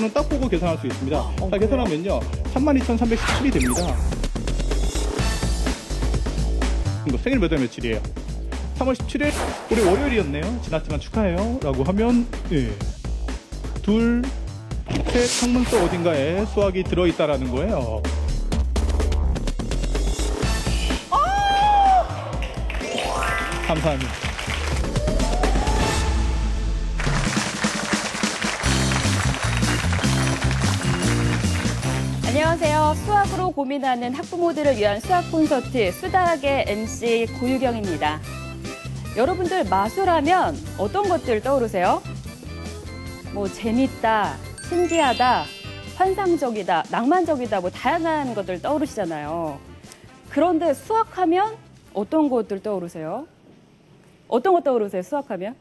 이거는 딱 보고 계산할 수 있습니다. 자, 계산하면요. 32,317이 됩니다. 이거 생일 몇 월 며칠이에요? 3월 17일? 올해 월요일이었네요. 지났지만 축하해요. 라고 하면, 예. 둘, 셋, 상문서 어딘가에 수학이 들어있다라는 거예요. 감사합니다. 안녕하세요. 수학으로 고민하는 학부모들을 위한 수학 콘서트 수다학의 MC 고유경입니다. 여러분들 마술하면 어떤 것들 떠오르세요? 뭐 재밌다, 신기하다, 환상적이다, 낭만적이다 뭐 다양한 것들 떠오르시잖아요. 그런데 수학하면 어떤 것들 떠오르세요? 어떤 것 떠오르세요? 수학하면?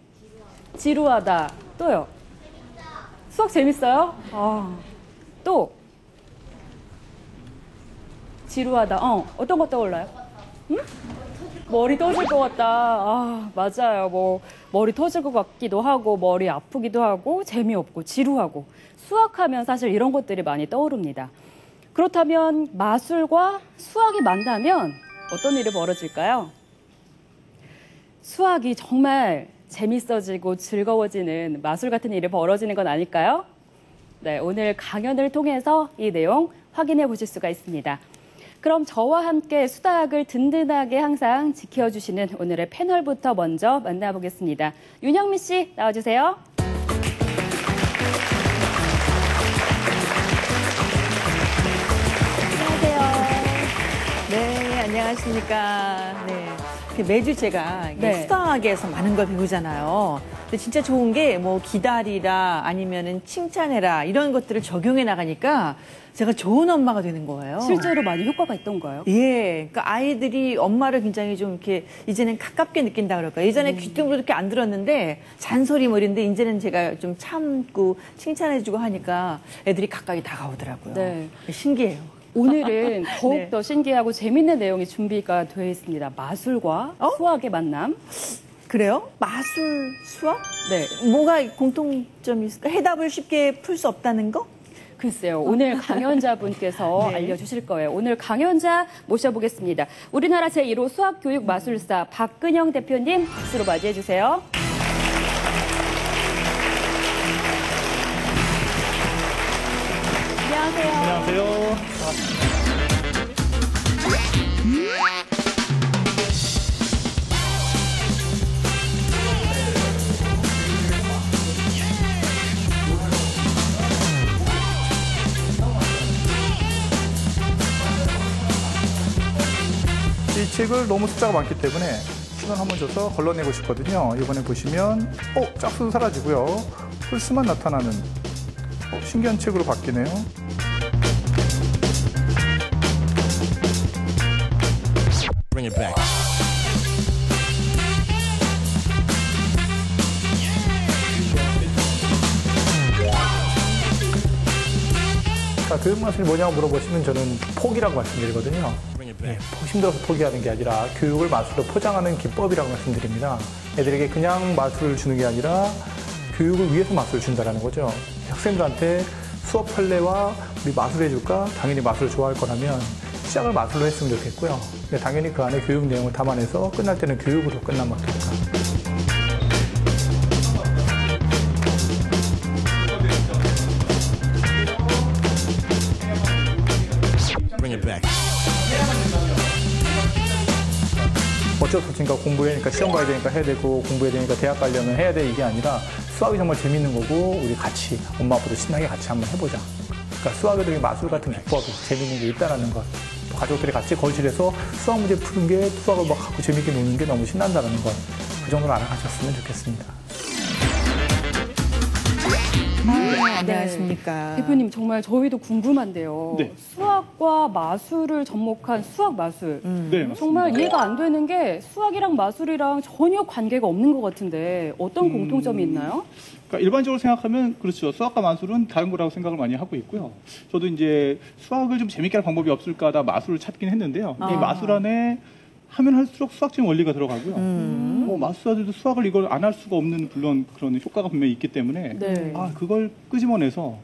지루하다. 또요? 수학 재밌어요? 또? 지루하다. 어떤 거 떠올라요? 응? 머리 터질 것 같다. 맞아요. 뭐 머리 터질 것 같기도 하고 머리 아프기도 하고 재미없고 지루하고 수학하면 사실 이런 것들이 많이 떠오릅니다. 그렇다면 마술과 수학이 만나면 어떤 일이 벌어질까요? 수학이 정말 재밌어지고 즐거워지는 마술 같은 일이 벌어지는 건 아닐까요? 네, 오늘 강연을 통해서 이 내용 확인해 보실 수가 있습니다. 그럼 저와 함께 수다학을 든든하게 항상 지켜주시는 오늘의 패널부터 먼저 만나보겠습니다. 윤영미 씨 나와주세요. 안녕하세요. 네, 안녕하십니까. 네. 매주 제가 수다학에서 많은 걸 배우잖아요. 근데 진짜 좋은 게 뭐 기다리라 아니면은 칭찬해라 이런 것들을 적용해 나가니까 제가 좋은 엄마가 되는 거예요. 실제로 많이 효과가 있던가요? 예. 그러니까 아이들이 엄마를 굉장히 좀 이렇게 이제는 가깝게 느낀다 그럴까요? 예전에 귀뚱으로 이렇게 안 들었는데 잔소리머리인데 이제는 제가 좀 참고 칭찬해주고 하니까 애들이 가까이 다가오더라고요. 네. 신기해요. 오늘은 더욱 네. 더 신기하고 재밌는 내용이 준비가 되어 있습니다. 마술과 수학의 만남. 그래요? 마술, 수학? 네. 뭐가 공통점이 있을까? 해답을 쉽게 풀 수 없다는 거? 글쎄요. 오늘 강연자분께서 네. 알려주실 거예요. 오늘 강연자 모셔보겠습니다. 우리나라 제1호 수학교육마술사 박근영 대표님 박수로 맞이해 주세요. 안녕하세요. 안녕하세요. 이 책을 너무 숫자가 많기 때문에 시간 한번 줘서 걸러내고 싶거든요. 이번에 보시면 짝수도 사라지고요. 홀수만 나타나는 신기한 책으로 바뀌네요. Bring it back. 자, 교육마술이 뭐냐고 물어보시면 저는 포기라고 말씀드리거든요. 네, 힘들어서 포기하는 게 아니라 교육을 마술로 포장하는 기법이라고 말씀드립니다. 애들에게 그냥 마술을 주는 게 아니라 교육을 위해서 마술을 준다는 거죠. 학생들한테 수업 판례와 우리 마술 해줄까? 당연히 마술을 좋아할 거라면 시작을 마술로 했으면 좋겠고요. 근데 당연히 그 안에 교육 내용을 담아내서 끝날 때는 교육으로 끝나면 어떨까? Bring it back. 어쩔 수 없으니까 공부해야 되니까 시험 가야 되니까 해야 되고 공부해야 되니까 대학 가려면 해야 돼 이게 아니라 수학이 정말 재밌는 거고 우리 같이 엄마 아빠도 신나게 같이 한번 해보자. 그러니까 수학에도 마술 같은 기법이 재밌는 게 있다라는 것. 또 가족들이 같이 거실에서 수학 문제 푸는 게 수학을 막 갖고 재밌게 노는 게 너무 신난다는 것. 그 정도로 알아가셨으면 좋겠습니다. 안녕하십니까. 대표님 정말 저희도 궁금한데요. 네. 수학과 마술을 접목한 수학 마술. 네, 맞습니다. 정말 이해가 안 되는 게 수학이랑 마술이랑 전혀 관계가 없는 것 같은데 어떤 공통점이 있나요? 그러니까 일반적으로 생각하면 그렇죠. 수학과 마술은 다른 거라고 생각을 많이 하고 있고요. 저도 이제 수학을 좀 재밌게 할 방법이 없을까 하다 마술을 찾긴 했는데요. 이 마술 안에 하면 할수록 수학적인 원리가 들어가고요. 마술사들도 수학을 이걸 안 할 수가 없는 물론 그런 효과가 분명히 있기 때문에 네. 그걸 끄집어내서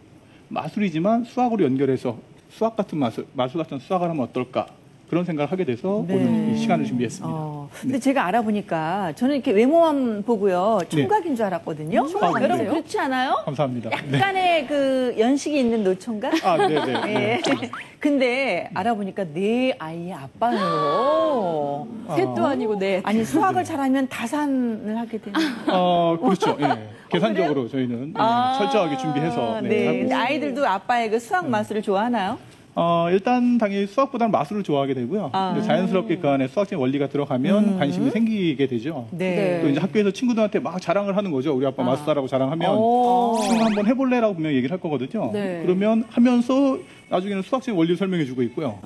마술이지만 수학으로 연결해서 수학 같은 마술 같은 수학을 하면 어떨까? 그런 생각을 하게 돼서 네. 오늘 이 시간을 준비했습니다. 근데 제가 알아보니까 저는 이렇게 외모만 보고요. 총각인 줄 알았거든요. 총각이세요? 여러분 그렇지 않아요? 감사합니다. 네. 약간의 그 연식이 있는 노총각? 아, 네네. 예. 근데 알아보니까 내 아이의 아빠예요. 셋도 아니고 넷. 아니 수학을 잘하면 다산을 하게 되는. 그렇죠. 예. 계산적으로 저희는 철저하게 준비해서 네. 하고 근데 아이들도 아빠의 그 수학 마술을 좋아하나요? 일단 당연히 수학보다는 마술을 좋아하게 되고요. 이제 자연스럽게 그 안에 수학적인 원리가 들어가면 관심이 생기게 되죠. 네. 또 이제 학교에서 친구들한테 막 자랑을 하는 거죠. 우리 아빠 마술사라고 자랑하면 친구 한번 해볼래라고 분명히 얘기를 할 거거든요. 네. 그러면 하면서 나중에는 수학적인 원리를 설명해주고 있고요.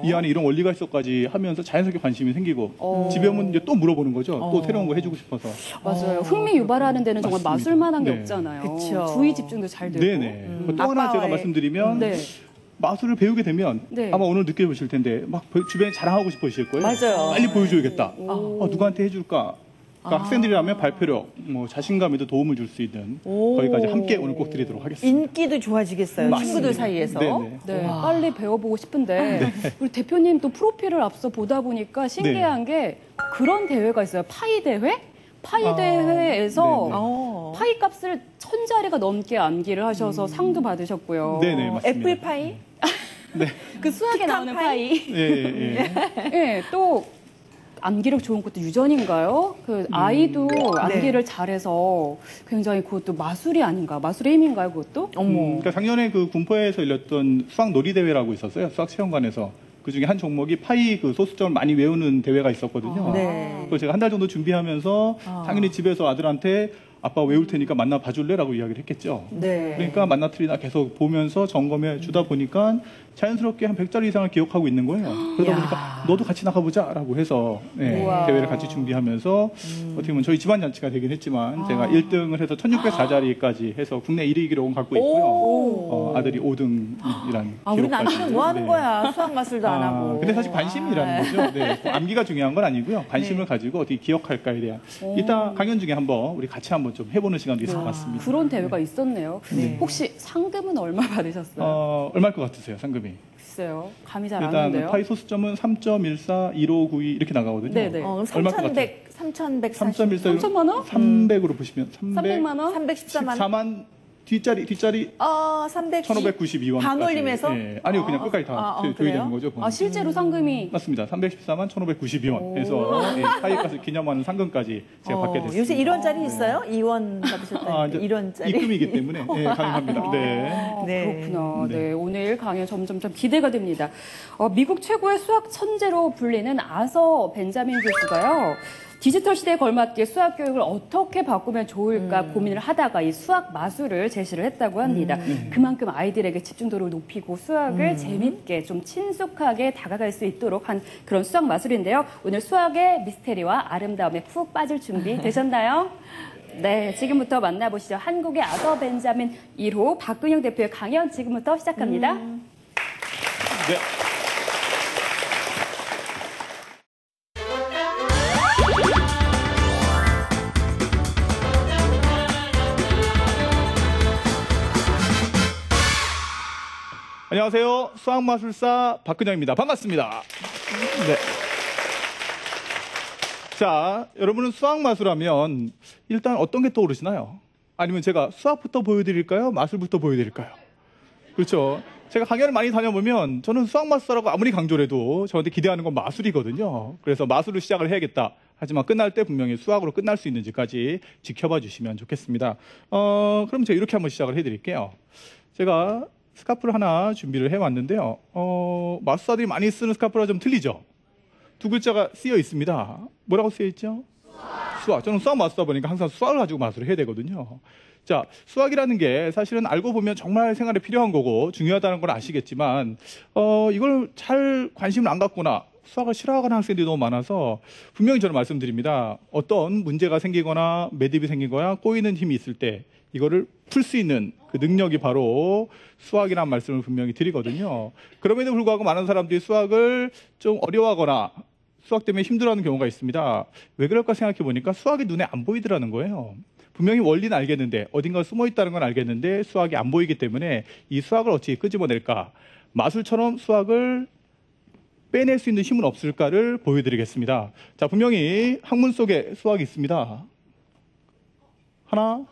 이 안에 이런 원리가 있어까지 하면서 자연스럽게 관심이 생기고 집에 오면 이제 또 물어보는 거죠. 또 새로운 거 해주고 싶어서. 맞아요. 흥미 유발하는 데는 정말 맞습니다. 마술만한 게 네. 없잖아요. 그쵸. 주의 집중도 잘 되고. 네네. 또 하나 제가 아빠와의- 말씀드리면 네. 마술을 배우게 되면 네. 아마 오늘 느껴보실 텐데 막 주변에 자랑하고 싶으실 거예요. 맞아요. 빨리 보여줘야겠다. 누구한테 해줄까? 그러니까 학생들이라면 발표력, 뭐 자신감에도 도움을 줄 수 있는 거기까지 함께 오늘 꼭 드리도록 하겠습니다. 인기도 좋아지겠어요. 맞습니다. 친구들 사이에서. 네네. 네, 빨리 배워보고 싶은데 우리 대표님 또 프로필을 앞서 보다 보니까 신기한 게 그런 대회가 있어요. 파이 대회? 파이 대회에서 네네. 파이 값을 1,000자리가 넘게 암기를 하셔서 상도 받으셨고요. 네네, 맞습니다. 애플파이? 네. 그 수학에 나오는 파이. 예, 예. 네, 또 암기력 좋은 것도 유전인가요? 그 아이도 암기를 잘해서 굉장히 그것도 마술이 아닌가? 마술의 힘인가요, 그것도? 그러니까 작년에 그 군포에서 열렸던 수학 놀이 대회라고 있었어요. 수학 체험관에서. 그 중에 한 종목이 파이 그 소수점을 많이 외우는 대회가 있었거든요. 네. 그걸 제가 한 달 정도 준비하면서 당연히 집에서 아들한테 아빠 외울 테니까 만나 봐줄래라고 이야기를 했겠죠. 네. 그러니까 만나트리나 계속 보면서 점검해 주다 보니까 자연스럽게 한 100자리 이상을 기억하고 있는 거예요. 그러다 이야. 보니까 너도 같이 나가보자라고 해서 우와. 대회를 같이 준비하면서 어떻게 보면 저희 집안 잔치가 되긴 했지만 제가 1등을 해서 1604자리까지 해서 국내 1위 기록은 갖고 있고요. 아들이 5등이란 우리 기록까지. 남편은 뭐 하는 거야? 수학 마술도 안 하고. 근데 사실 관심이라는 거죠. 네. 꼭 암기가 중요한 건 아니고요. 관심을 가지고 어떻게 기억할까에 대한. 이따 강연 중에 한번 우리 같이 한번 좀 해보는 시간도 있을 것 같습니다. 그런 대회가 있었네요. 혹시 상금은 얼마 받으셨어요? 얼마일 것 같으세요, 상금이? 글쎄요. 감이 잘 안 일단 오는데요. 파이 소수점은 3.14, 1592 이렇게 나가거든요. 네네. 그럼 얼마일 것 같아요? 3,140. 3.14. 3천만 원? 300으로 보시면 300만 원? 314만. 14만 뒷자리 300. 1592원. 반올림해서? 아니요, 그냥 끝까지 다 줘야 그래요? 되는 거죠. 그건. 아, 실제로 상금이 맞습니다. 314만 1592원 해서 파이값을 기념하는 상금까지 제가 받게 됐습니다. 요새 1원짜리 있어요? 2원 받으셨다니까. 이제 1원짜리. 입금이기 때문에 가능합니다. 네. 네. 그렇구나. 네. 오늘 강연 점점 기대가 됩니다. 미국 최고의 수학 천재로 불리는 아서 벤자민 교수가요. 디지털 시대에 걸맞게 수학 교육을 어떻게 바꾸면 좋을까 고민을 하다가 이 수학 마술을 제시를 했다고 합니다. 그만큼 아이들에게 집중도를 높이고 수학을 재밌게 좀 친숙하게 다가갈 수 있도록 한 그런 수학 마술인데요. 오늘 수학의 미스테리와 아름다움에 푹 빠질 준비 되셨나요? 네, 지금부터 만나보시죠. 한국의 아서 벤자민 1호 박근영 대표의 강연 지금부터 시작합니다. 네. 안녕하세요. 수학마술사 박근영입니다. 반갑습니다. 네. 자, 여러분은 수학마술하면 일단 어떤 게 떠오르시나요? 아니면 제가 수학부터 보여드릴까요? 마술부터 보여드릴까요? 그렇죠. 제가 강연을 많이 다녀보면 저는 수학마술사라고 아무리 강조를 해도 저한테 기대하는 건 마술이거든요. 그래서 마술로 시작을 해야겠다. 하지만 끝날 때 분명히 수학으로 끝날 수 있는지까지 지켜봐 주시면 좋겠습니다. 그럼 제가 이렇게 한번 시작을 해드릴게요. 제가 스카프를 하나 준비를 해왔는데요. 마술사들이 많이 쓰는 스카프랑 좀 틀리죠? 두 글자가 쓰여 있습니다. 뭐라고 쓰여 있죠? 수학. 저는 수학 마술사 보니까 항상 수학을 가지고 마술을 해야 되거든요. 자, 수학이라는 게 사실은 알고 보면 정말 생활에 필요한 거고 중요하다는 걸 아시겠지만 이걸 잘 관심을 안 갖거나 수학을 싫어하는 학생들이 너무 많아서 분명히 저는 말씀드립니다. 어떤 문제가 생기거나 매듭이 생기거나 꼬이는 힘이 있을 때 이거를 풀 수 있는 그 능력이 바로 수학이라는 말씀을 분명히 드리거든요. 그럼에도 불구하고 많은 사람들이 수학을 좀 어려워하거나 수학 때문에 힘들어하는 경우가 있습니다. 왜 그럴까 생각해 보니까 수학이 눈에 안 보이더라는 거예요. 분명히 원리는 알겠는데 어딘가 숨어 있다는 건 알겠는데 수학이 안 보이기 때문에 이 수학을 어떻게 끄집어낼까? 마술처럼 수학을 빼낼 수 있는 힘은 없을까를 보여드리겠습니다. 자, 분명히 학문 속에 수학이 있습니다. 하나,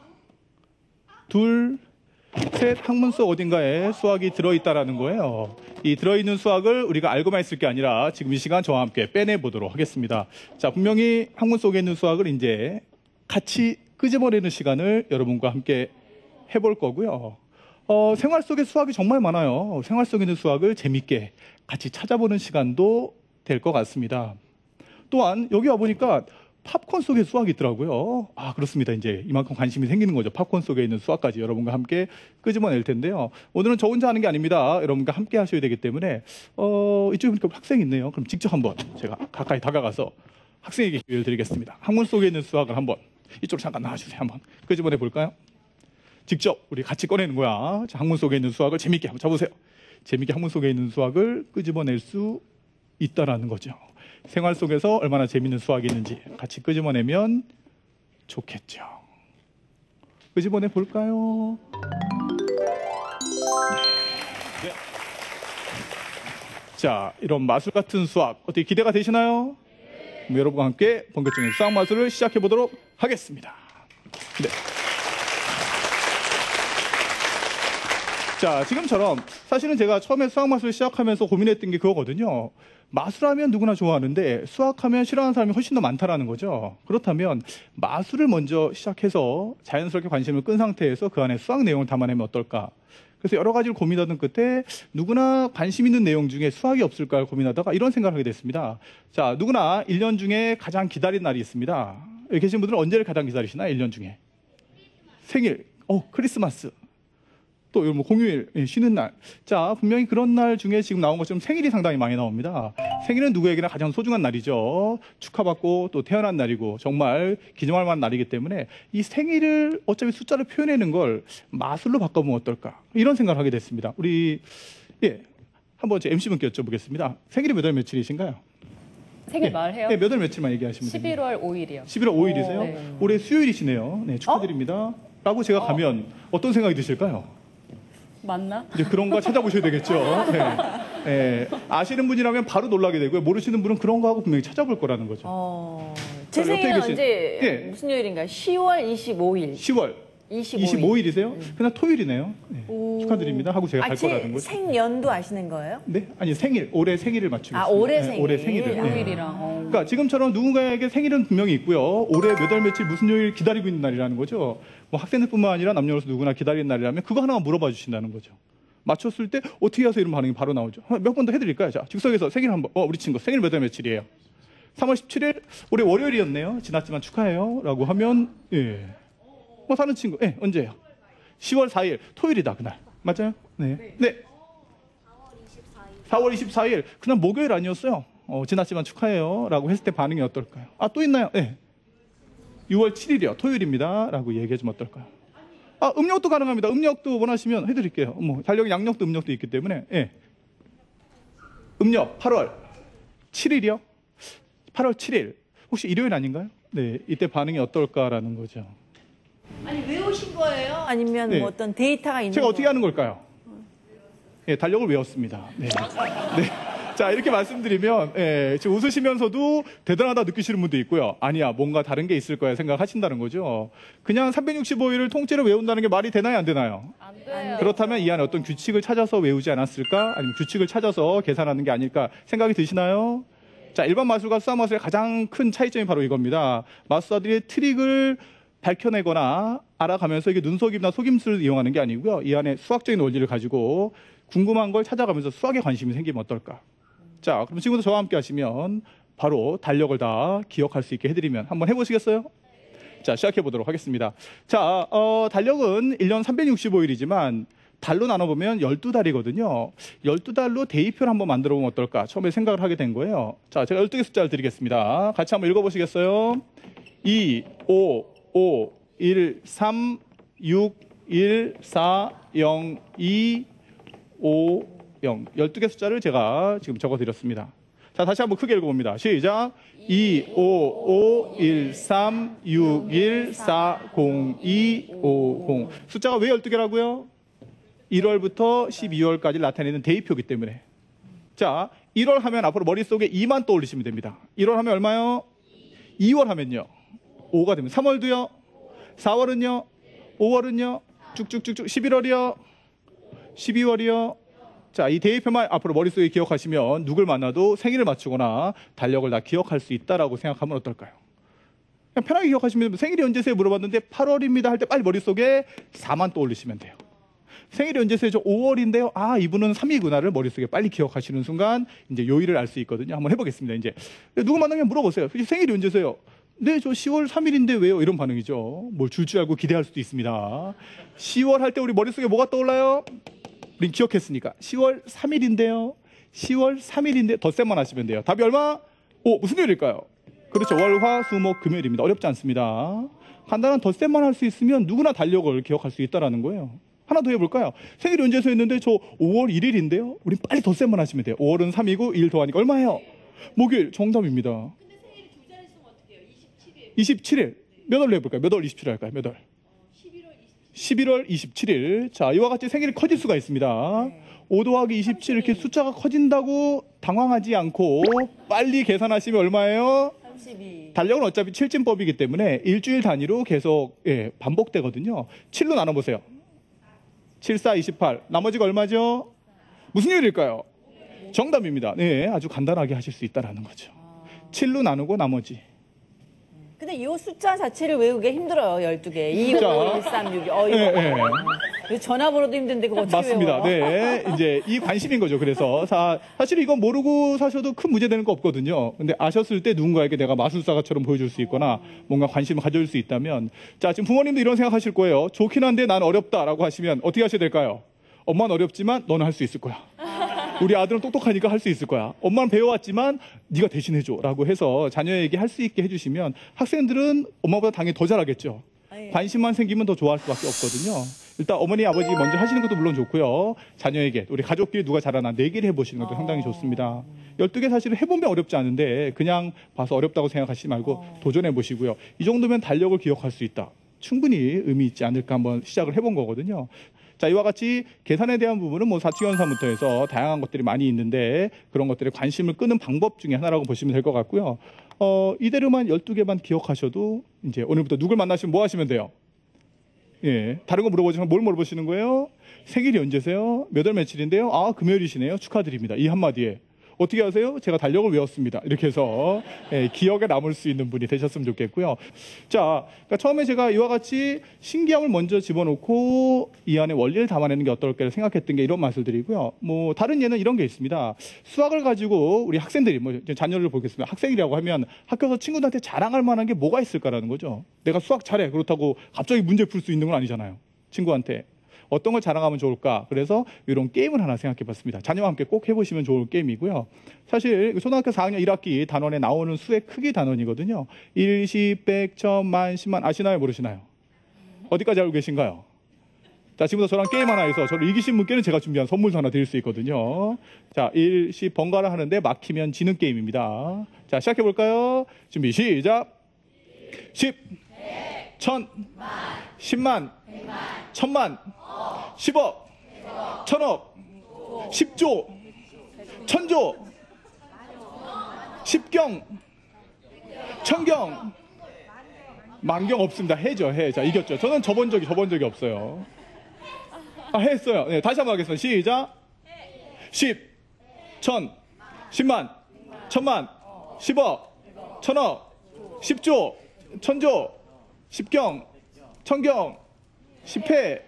둘, 셋, 학문 속 어딘가에 수학이 들어있다라는 거예요. 이 들어있는 수학을 우리가 알고만 있을 게 아니라 지금 이 시간 저와 함께 빼내보도록 하겠습니다. 자, 분명히 학문 속에 있는 수학을 이제 같이 끄집어내는 시간을 여러분과 함께 해볼 거고요. 생활 속에 수학이 정말 많아요. 생활 속에 있는 수학을 재밌게 같이 찾아보는 시간도 될 것 같습니다. 또한 여기 와보니까 팝콘 속에 수학이 있더라고요. 아, 그렇습니다. 이제 이만큼 관심이 생기는 거죠. 팝콘 속에 있는 수학까지 여러분과 함께 끄집어낼 텐데요. 오늘은 저 혼자 하는 게 아닙니다. 여러분과 함께 하셔야 되기 때문에 이쪽에 보니까 학생이 있네요. 그럼 직접 한번 제가 가까이 다가가서 학생에게 기회를 드리겠습니다. 학문 속에 있는 수학을 한번 이쪽으로 잠깐 나와주세요. 한번 끄집어내 볼까요? 직접 우리 같이 꺼내는 거야. 자, 학문 속에 있는 수학을 재밌게 한번 쳐보세요. 재밌게 학문 속에 있는 수학을 끄집어낼 수 있다라는 거죠. 생활 속에서 얼마나 재밌는 수학이 있는지 같이 끄집어내면 좋겠죠. 끄집어내 볼까요? 네. 자, 이런 마술 같은 수학 어떻게 기대가 되시나요? 그럼 여러분과 함께 본격적인 수학 마술을 시작해 보도록 하겠습니다. 네. 자, 지금처럼 사실은 제가 처음에 수학 마술을 시작하면서 고민했던 게 그거거든요. 마술하면 누구나 좋아하는데 수학하면 싫어하는 사람이 훨씬 더 많다라는 거죠. 그렇다면 마술을 먼저 시작해서 자연스럽게 관심을 끈 상태에서 그 안에 수학 내용을 담아내면 어떨까? 그래서 여러 가지를 고민하던 끝에 누구나 관심 있는 내용 중에 수학이 없을까 고민하다가 이런 생각을 하게 됐습니다. 자, 누구나 1년 중에 가장 기다린 날이 있습니다. 여기 계신 분들은 언제를 가장 기다리시나요? 1년 중에. 생일, 크리스마스. 또 뭐 공휴일, 쉬는 날. 자, 분명히 그런 날 중에 지금 나온 것처럼 생일이 상당히 많이 나옵니다. 생일은 누구에게나 가장 소중한 날이죠. 축하받고 또 태어난 날이고 정말 기념할 만한 날이기 때문에 이 생일을 어차피 숫자로 표현하는 걸 마술로 바꿔보면 어떨까? 이런 생각을 하게 됐습니다. 우리 한번 제 MC분께 여쭤보겠습니다. 생일이 몇 월 며칠이신가요? 생일 말해요? 네, 몇 월 며칠만 얘기하시면 됩니다. 11월 5일이요. 11월 5일이세요? 네. 올해 수요일이시네요. 네, 축하드립니다. 라고 제가 가면 어떤 생각이 드실까요? 맞나? 이제 그런 거 찾아보셔야 되겠죠. 네. 네. 아시는 분이라면 바로 놀라게 되고요. 모르시는 분은 그런 거 하고 분명히 찾아볼 거라는 거죠. 제 자, 옆에 생일은 계신- 언제 예. 무슨 요일인가요? 10월 25일. 10월 25일이세요? 그냥 토요일이네요. 네. 축하드립니다. 하고 제가 갈 거라는 거죠. 생년도 아시는 거예요? 네? 아니, 생일. 올해 생일을 맞추고 아, 있습니다. 올해 네, 생일. 올해 생일을. 네. 요일이랑. 그러니까 지금처럼 누군가에게 생일은 분명히 있고요. 올해 몇 월 며칠 무슨 요일 기다리고 있는 날이라는 거죠. 뭐 학생들뿐만 아니라 남녀노소 누구나 기다리는 날이라면 그거 하나만 물어봐 주신다는 거죠. 맞췄을 때 어떻게 해서 이런 반응이 바로 나오죠. 몇 번 더 해드릴까요? 자, 즉석에서 생일 한번. 우리 친구 생일 몇 월 며칠이에요? 3월 17일 올해 월요일이었네요. 지났지만 축하해요. 라고 하면 뭐 사는 친구 언제예요? 10월 4일 토요일이다 그날. 맞아요? 네. 4월 24일 그날 목요일 아니었어요? 지났지만 축하해요. 라고 했을 때 반응이 어떨까요? 아, 또 있나요? 네. 6월 7일이요. 토요일입니다. 라고 얘기해 주면 어떨까요? 아, 음력도 가능합니다. 음력도 원하시면 해드릴게요. 뭐 달력에 양력도 음력도 있기 때문에. 음력 8월 7일이요? 8월 7일 혹시 일요일 아닌가요? 네, 이때 반응이 어떨까라는 거죠. 아니 외우신 거예요? 아니면 네. 뭐 어떤 데이터가 있는 제가 어떻게 거예요? 하는 걸까요? 달력을 외웠습니다. 네. 자, 이렇게 말씀드리면 지금 웃으시면서도 대단하다 느끼시는 분도 있고요. 아니야, 뭔가 다른 게 있을 거야 생각하신다는 거죠. 그냥 365일을 통째로 외운다는 게 말이 되나요, 안 되나요? 안 돼요. 그렇다면 이 안에 어떤 규칙을 찾아서 외우지 않았을까? 아니면 규칙을 찾아서 계산하는 게 아닐까 생각이 드시나요? 자, 일반 마술과 수학 마술의 가장 큰 차이점이 바로 이겁니다. 마술사들이 트릭을 밝혀내거나 알아가면서 이게 눈속임이나 속임수를 이용하는 게 아니고요. 이 안에 수학적인 원리를 가지고 궁금한 걸 찾아가면서 수학에 관심이 생기면 어떨까? 자, 그럼 지금부터 저와 함께 하시면 바로 달력을 다 기억할 수 있게 해드리면 한번 해보시겠어요? 자, 시작해 보도록 하겠습니다. 자, 달력은 1년 365일이지만 달로 나눠보면 12달이거든요. 12달로 데이표를 한번 만들어 보면 어떨까? 처음에 생각을 하게 된 거예요. 자, 제가 12개 숫자를 드리겠습니다. 같이 한번 읽어보시겠어요? 2, 5, 5, 1, 3, 6, 1, 4, 0, 2, 5, 0. 12개 숫자를 제가 지금 적어드렸습니다. 자, 다시 한번 크게 읽어봅니다. 시작. 2, 5, 5, 1, 3, 6, 1, 4, 0, 2, 5, 0. 숫자가 왜 12개라고요? 1월부터 12월까지 나타내는 대입표기 때문에. 자, 1월 하면 앞으로 머릿속에 2만 떠올리시면 됩니다. 1월 하면 얼마요? 2월 하면요. 5가 되면 3월도요. 4월은요. 5월은요. 쭉쭉쭉쭉. 11월이요. 12월이요. 자, 이 대입표만 앞으로 머릿속에 기억하시면 누굴 만나도 생일을 맞추거나 달력을 다 기억할 수 있다라고 생각하면 어떨까요? 그냥 편하게 기억하시면 생일이 언제세요? 물어봤는데 8월입니다 할 때 빨리 머릿속에 4만 떠올리시면 돼요. 생일이 언제세요? 저 5월인데요. 아, 이분은 3이구나를 머릿속에 빨리 기억하시는 순간 이제 요일을 알 수 있거든요. 한번 해보겠습니다. 이제 누구 만나면 물어보세요. 생일이 언제세요? 네, 저 10월 3일인데 왜요? 이런 반응이죠. 뭘 줄 줄 알고 기대할 수도 있습니다. 10월 할 때 우리 머릿속에 뭐가 떠올라요? 우린 기억했으니까 10월 3일인데요. 10월 3일인데 덧셈만 하시면 돼요. 답이 얼마? 무슨 요일일까요? 그렇죠. 월, 화, 수, 목, 금요일입니다. 어렵지 않습니다. 간단한 덧셈만 할 수 있으면 누구나 달력을 기억할 수 있다는 거예요. 하나 더 해볼까요? 생일이 언제서 했는데 저 5월 1일인데요. 우린 빨리 덧셈만 하시면 돼요. 5월은 3이고 1 더하니까 얼마예요? 목요일. 정답입니다. 근데 생일이 두 자릿수면 어떻게 해요? 27일. 27일. 몇 월로 해볼까요? 몇 월 27일 할까요? 몇 월? 11월 27일. 자, 이와 같이 생일이 커질 수가 있습니다. 5 더하기 27 이렇게 숫자가 커진다고 당황하지 않고 빨리 계산하시면 얼마예요? 32. 달력은 어차피 7진법이기 때문에 일주일 단위로 계속 반복되거든요. 7로 나눠보세요. 7, 4, 28. 나머지가 얼마죠? 무슨 요일일까요? 정답입니다. 네, 아주 간단하게 하실 수 있다는 거죠. 7로 나누고 나머지. 근데 이 숫자 자체를 외우기 힘들어요. 12개. 2, 자. 5, 1, 3, 6. 이거. 이거 전화번호도 힘든데 그거 어떻게 맞습니다. 외워요? 네, 이제 이 관심인 거죠. 그래서 사실 이건 모르고 사셔도 큰 문제 되는 거 없거든요. 근데 아셨을 때 누군가에게 내가 마술사처럼 보여줄 수 있거나 뭔가 관심을 가져줄 수 있다면, 자, 지금 부모님도 이런 생각하실 거예요. 좋긴 한데 난 어렵다라고 하시면 어떻게 하셔야 될까요? 엄마는 어렵지만 너는 할 수 있을 거야. 우리 아들은 똑똑하니까 할 수 있을 거야. 엄마는 배워왔지만 네가 대신해줘 라고 해서 자녀에게 할 수 있게 해주시면 학생들은 엄마보다 당연히 더 잘하겠죠. 관심만 생기면 더 좋아할 수밖에 없거든요. 일단 어머니, 아버지 먼저 하시는 것도 물론 좋고요. 자녀에게, 우리 가족끼리 누가 잘하나 4개를 해보시는 것도 상당히 좋습니다. 12개 사실은 해보면 어렵지 않은데 그냥 봐서 어렵다고 생각하시지 말고 도전해보시고요. 이 정도면 달력을 기억할 수 있다. 충분히 의미 있지 않을까 한번 시작을 해본 거거든요. 자, 이와 같이 계산에 대한 부분은 뭐 사칙연산부터 해서 다양한 것들이 많이 있는데 그런 것들에 관심을 끄는 방법 중에 하나라고 보시면 될 것 같고요. 이대로만 12개만 기억하셔도 이제 오늘부터 누굴 만나시면 뭐 하시면 돼요? 예, 다른 거 물어보지만 뭘 물어보시는 거예요? 생일이 언제세요? 몇 월 며칠인데요? 아, 금요일이시네요. 축하드립니다. 이 한마디에. 어떻게 하세요? 제가 달력을 외웠습니다. 이렇게 해서 기억에 남을 수 있는 분이 되셨으면 좋겠고요. 자, 그러니까 처음에 제가 이와 같이 신기함을 먼저 집어넣고 이 안에 원리를 담아내는 게 어떨까 생각했던 게 이런 맛을 드리고요. 뭐 다른 예는 이런 게 있습니다. 수학을 가지고 우리 학생들이 뭐 자녀를 보겠습니다. 학생이라고 하면 학교에서 친구들한테 자랑할 만한 게 뭐가 있을까라는 거죠. 내가 수학 잘해. 그렇다고 갑자기 문제 풀 수 있는 건 아니잖아요. 친구한테. 어떤 걸 자랑하면 좋을까? 그래서 이런 게임을 하나 생각해 봤습니다. 자녀와 함께 꼭 해보시면 좋을 게임이고요. 사실 초등학교 4학년 1학기 단원에 나오는 수의 크기 단원이거든요. 1, 10, 100, 1000만, 10만 아시나요? 모르시나요? 어디까지 알고 계신가요? 자, 지금부터 저랑 게임 하나 해서 저를 이기신 분께는 제가 준비한 선물도 하나 드릴 수 있거든요. 자, 1, 10 번갈아 하는데 막히면 지는 게임입니다. 자, 시작해 볼까요? 준비 시작. 10, 1000, 10만, 1000만, 10억, 1000억, 10조, 1000조, 10경, 1000경, 만경 없습니다. 해죠, 해. 자, 이겼죠. 저는 접은 적이 없어요. 아, 했어요. 네, 다시 한번 하겠습니다. 시작. 10, 1000, 10만, 1000만, 10억, 1000억, 10조, 1000조, 10경, 1000경, 10회,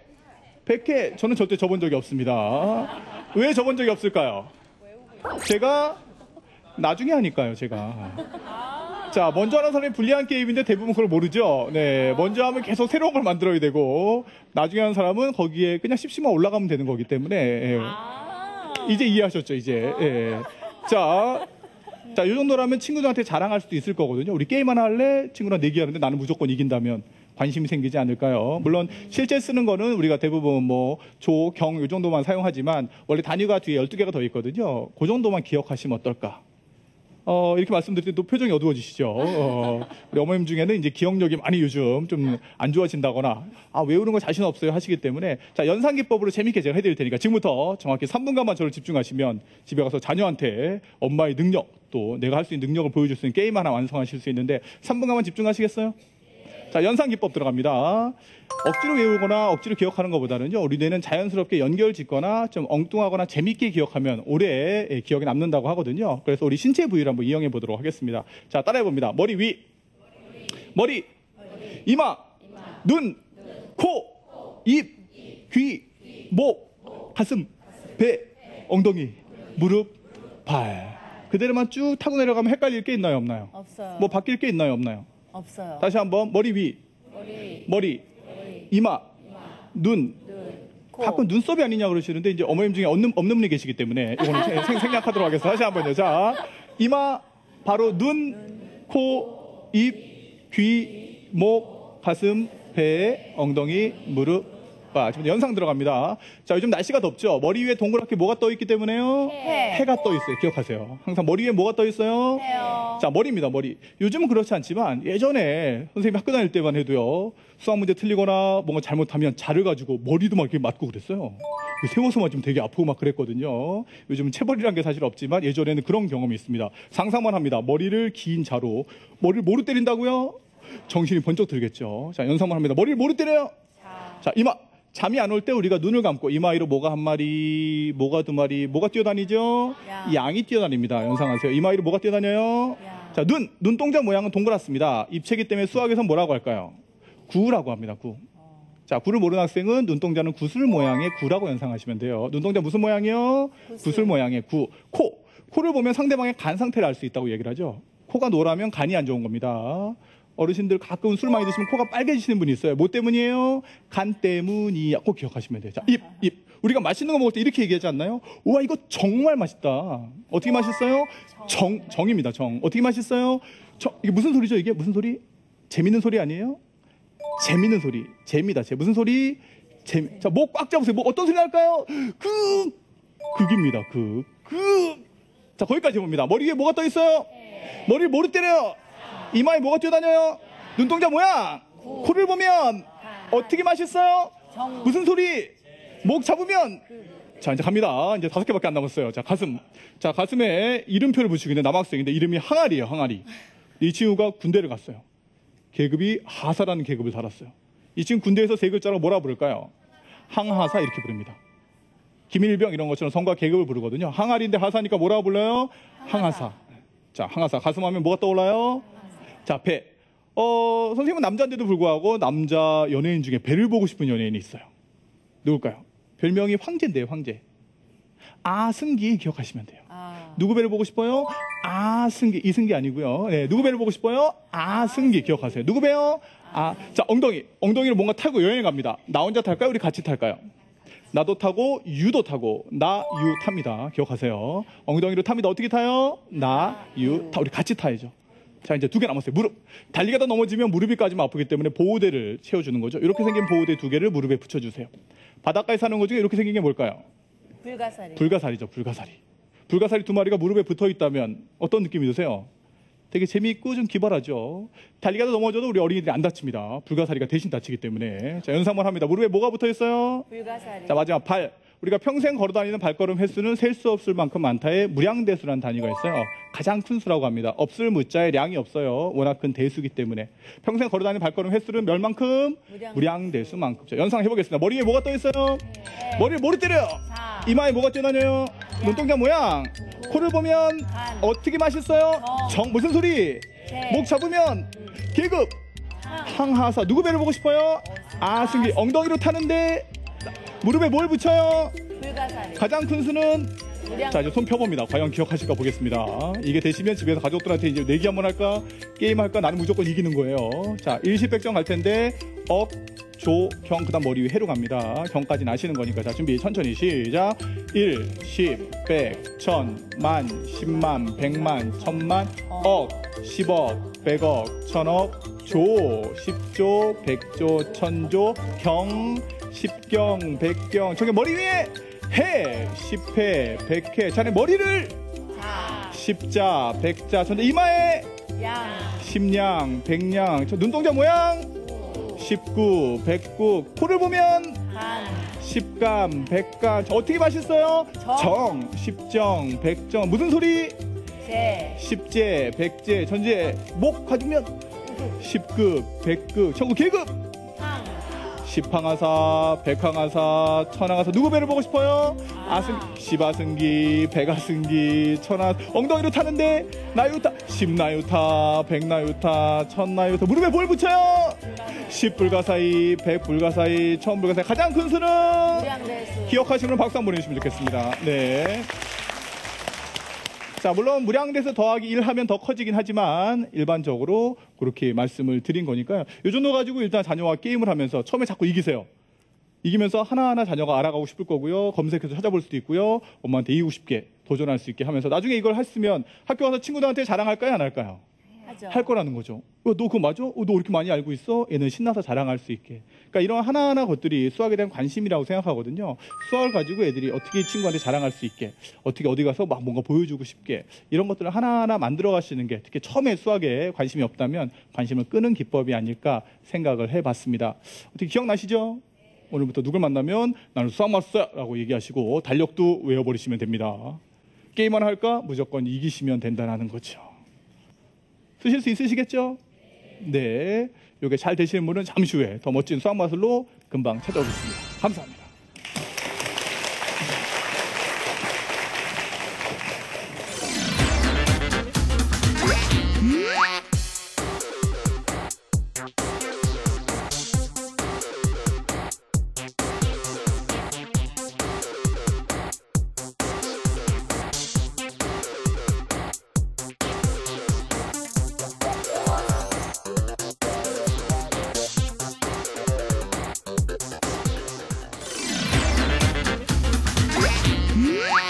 100회. 저는 절대 접은 적이 없습니다. 왜 접은 적이 없을까요? 제가 나중에 하니까요, 제가. 자, 먼저 하는 사람이 불리한 게임인데 대부분 그걸 모르죠. 네, 먼저 하면 계속 새로운 걸 만들어야 되고 나중에 하는 사람은 거기에 그냥 10씩만 올라가면 되는 거기 때문에 이제 이해하셨죠, 이제. 예. 자, 이 정도라면 친구들한테 자랑할 수도 있을 거거든요. 우리 게임 하나 할래? 친구랑 내기하는데 나는 무조건 이긴다면 관심이 생기지 않을까요? 물론 실제 쓰는 거는 우리가 대부분 뭐 조, 경 이 정도만 사용하지만 원래 단위가 뒤에 12개가 더 있거든요. 그 정도만 기억하시면 어떨까? 이렇게 말씀드릴 때 또 표정이 어두워지시죠. 우리 어머님 중에는 이제 기억력이 많이 요즘 좀 안 좋아진다거나, 외우는 거 자신 없어요 하시기 때문에, 자, 연상기법으로 재밌게 제가 해드릴 테니까 지금부터 정확히 3분간만 저를 집중하시면 집에 가서 자녀한테 엄마의 능력, 또 내가 할 수 있는 능력을 보여줄 수 있는 게임 하나 완성하실 수 있는데, 3분간만 집중하시겠어요? 자, 연상기법 들어갑니다. 억지로 외우거나 억지로 기억하는 것보다는요, 우리 뇌는 자연스럽게 연결 짓거나 좀 엉뚱하거나 재밌게 기억하면 오래 기억에 남는다고 하거든요. 그래서 우리 신체 부위를 한번 이용해 보도록 하겠습니다. 자, 따라해 봅니다. 머리 위, 머리, 이마, 눈, 코, 입, 귀, 목, 가슴, 배, 엉덩이, 무릎, 발. 그대로만 쭉 타고 내려가면 헷갈릴 게 있나요, 없나요? 없어요. 뭐 바뀔 게 있나요, 없나요? 없어요. 다시 한번 머리 위, 머리, 이마, 눈. 가끔 눈썹이 아니냐 그러시는데 이제 어머님 중에 없는 분이 계시기 때문에 이거는 생략하도록 하겠습니다. 다시 한번요. 자, 이마, 바로 눈, 코, 입, 귀, 목, 가슴, 배, 엉덩이, 무릎, 발. 지금 연상 들어갑니다. 자, 요즘 날씨가 덥죠. 머리 위에 동그랗게 뭐가 떠 있기 때문에요? 해가 떠 있어요. 기억하세요. 항상 머리 위에 뭐가 떠 있어요? 해요. 자, 머리입니다. 머리. 요즘은 그렇지 않지만 예전에 선생님이 학교 다닐 때만 해도요, 수학 문제 틀리거나 뭔가 잘못하면 자를 가지고 머리도 막 이렇게 맞고 그랬어요. 세워서 맞으면 되게 아프고 막 그랬거든요. 요즘은 체벌이란 게 사실 없지만 예전에는 그런 경험이 있습니다. 상상만 합니다. 머리를 긴 자로. 머리를 뭐로 때린다고요? 정신이 번쩍 들겠죠. 자, 연상만 합니다. 머리를 뭐로 때려요? 자, 이마. 잠이 안 올 때 우리가 눈을 감고 이마 위로 뭐가 한 마리, 뭐가 두 마리, 뭐가 뛰어다니죠? 양이 뛰어다닙니다. 연상하세요. 이마 위로 뭐가 뛰어다녀요? 자, 눈동자 모양은 동그랗습니다. 입체기 때문에 수학에서 뭐라고 할까요? 구라고 합니다. 구. 자, 구를 모르는 학생은 눈동자는 구슬 모양의 구라고 연상하시면 돼요. 눈동자 무슨 모양이요? 구슬 모양의 구. 코. 코를 보면 상대방의 간 상태를 알 수 있다고 얘기를 하죠. 코가 노라면 간이 안 좋은 겁니다. 어르신들 가끔 술 많이 드시면 코가 빨개지시는 분이 있어요. 뭐 때문이에요? 간 때문이야. 꼭 기억하시면 돼요. 자, 입. 우리가 맛있는 거 먹을 때 이렇게 얘기하지 않나요? 우와, 이거 정말 맛있다. 어떻게 맛있어요? 정입니다. 정. 어떻게 맛있어요? 이게 무슨 소리죠? 이게 무슨 소리? 재밌는 소리 아니에요? 재밌는 소리. 재미다. 무슨 소리? 자, 목 꽉 잡으세요. 뭐 어떤 소리 날까요? 극입니다. 자, 거기까지 봅니다. 머리 위에 뭐가 떠 있어요? 머리를 뭐로 때려요? 이마에 뭐가 뛰어다녀요? 눈동자 모양. 코를 보면 어떻게 맛있어요? 무슨 소리? 목 잡으면. 자, 이제 갑니다. 이제 5개밖에 안 남았어요. 자, 가슴. 자, 가슴에 이름표를 붙이고 있는 남학생인데 이름이 항아리예요. 항아리. 이 친구가 군대를 갔어요. 계급이 하사라는 계급을 달았어요. 이 친구 군대에서 세 글자로 뭐라 부를까요? 항하사 이렇게 부릅니다. 김일병 이런 것처럼 성과 계급을 부르거든요. 항아리인데 하사니까 뭐라고 불러요? 항하사. 자, 항하사. 가슴 하면 뭐가 떠올라요? 자, 배. 선생님은 남자인데도 불구하고 남자 연예인 중에 배를 보고 싶은 연예인이 있어요. 누굴까요? 별명이 황제인데요, 황제. 아승기 기억하시면 돼요. 누구 배를 보고 싶어요? 아승기. 이승기 아니고요. 네, 누구 배를 보고 싶어요? 아승기 기억하세요. 누구 배요? 자, 엉덩이를 뭔가 타고 여행 갑니다. 나 혼자 탈까요? 우리 같이 탈까요? 나도 타고 유도 타고 나 유 탑니다. 기억하세요. 엉덩이로 탑니다. 어떻게 타요? 나 유 타. 우리 같이 타야죠. 자, 이제 2개 남았어요. 무릎. 달리가다 넘어지면 무릎이 까지면 아프기 때문에 보호대를 채워주는 거죠. 이렇게 생긴 보호대 2개를 무릎에 붙여주세요. 바닷가에 사는 것 중에 이렇게 생긴 게 뭘까요? 불가사리죠. 불가사리. 불가사리 2마리가 무릎에 붙어 있다면 어떤 느낌이 드세요? 되게 재미있고 좀 기발하죠. 달리가다 넘어져도 우리 어린이들이 안 다칩니다. 불가사리가 대신 다치기 때문에. 자, 연상만 합니다. 무릎에 뭐가 붙어 있어요? 불가사리. 자, 마지막 발. 우리가 평생 걸어다니는 발걸음 횟수는 셀 수 없을 만큼 많다의 무량대수라는 단위가 있어요. 가장 큰 수라고 합니다. 없을 무자에 량이 없어요. 워낙 큰 대수기 때문에. 평생 걸어다니는 발걸음 횟수는 몇 만큼? 무량대수만큼. 자, 연상해보겠습니다. 머리에 뭐가 떠 있어요? 머리를 뭐로 때려요? 이마에 뭐가 뛰어다녀요? 눈동자 모양. 코를 보면 어떻게 맛있어요? 무슨 소리? 목 잡으면 계급. 항하사. 누구 배를 보고 싶어요? 아승기. 엉덩이로 타는데 무릎에 뭘 붙여요? 불가사리. 가장 큰 수는? 자, 이제 손 펴봅니다. 과연 기억하실까 보겠습니다. 이게 되시면 집에서 가족들한테 이제 내기 한번 할까? 게임 할까? 나는 무조건 이기는 거예요. 자, 일시백정 갈 텐데 억, 조, 경, 그 다음 머리 위에 해로 갑니다. 경까지는 아시는 거니까. 자, 준비 천천히 시작. 1, 10, 100, 1000, 만, 10만, 100만, 1000만, 억, 10억, 100억, 1000억, 조, 10조, 100조, 1000조, 경, 10경, 100경. 저기 머리 위에 해, 10회, 100회. 자네 머리를 십자, 백자, 전자 이마에 양, 십냥, 백냥, 저 눈동자 모양 19, 백국, 코를 보면 간, 십감, 백감, 저 어떻게 맛있어요? 정, 십정, 백정, 무슨 소리? 제, 십제, 백제, 전제, 목 가지면 십급, 백급, 천국, 계급, 항, 십항하사, 백항하사, 천항하사. 누구 배를 보고 싶어요? 십아승기, 백아승기, 천하. 엉덩이로 타는데 나유타, 십나유타, 백나유타, 천나유타. 무릎에 뭘 붙여요? 십불가사의, 백불가사의, 천불가사의. 가장 큰 수는 무량대수. 기억하시면 박수 한번 보내주시면 좋겠습니다. 네. 자, 물론 무량대수 더하기 1 하면 더 커지긴 하지만 일반적으로 그렇게 말씀을 드린 거니까요. 이 정도 가지고 일단 자녀와 게임을 하면서 처음에 자꾸 이기세요. 이기면서 하나하나 자녀가 알아가고 싶을 거고요. 검색해서 찾아볼 수도 있고요. 엄마한테 이기고 싶게 도전할 수 있게 하면서 나중에 이걸 했으면 학교 가서 친구들한테 자랑할까요? 안 할까요? 하죠. 할 거라는 거죠. 너 그거 맞아? 너 이렇게 많이 알고 있어? 얘는 신나서 자랑할 수 있게. 그러니까 이런 하나하나 것들이 수학에 대한 관심이라고 생각하거든요. 수학을 가지고 애들이 어떻게 친구한테 자랑할 수 있게, 어떻게 어디 가서 막 뭔가 보여주고 싶게, 이런 것들을 하나하나 만들어 가시는 게 특히 처음에 수학에 관심이 없다면 관심을 끄는 기법이 아닐까 생각을 해봤습니다. 어떻게 기억나시죠? 오늘부터 누굴 만나면 나는 수학 마스터라고 얘기하시고 달력도 외워버리시면 됩니다. 게임 하나 할까? 무조건 이기시면 된다는 거죠. 쓰실 수 있으시겠죠? 네. 이게 잘 되시는 분은 잠시 후에 더 멋진 수학 마술로 금방 찾아오겠습니다. 감사합니다.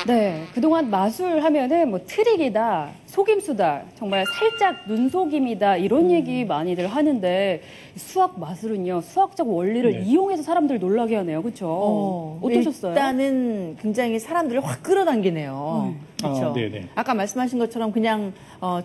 네, 그동안 마술 하면은 뭐 트릭이다, 속임수다, 정말 살짝 눈속임이다 이런 얘기 많이들 하는데 수학 마술은요 수학적 원리를 네. 이용해서 사람들 놀라게 하네요, 그렇죠? 어떠셨어요? 일단은 굉장히 사람들을 확 끌어당기네요. 그렇죠. 아, 네네. 아까 말씀하신 것처럼 그냥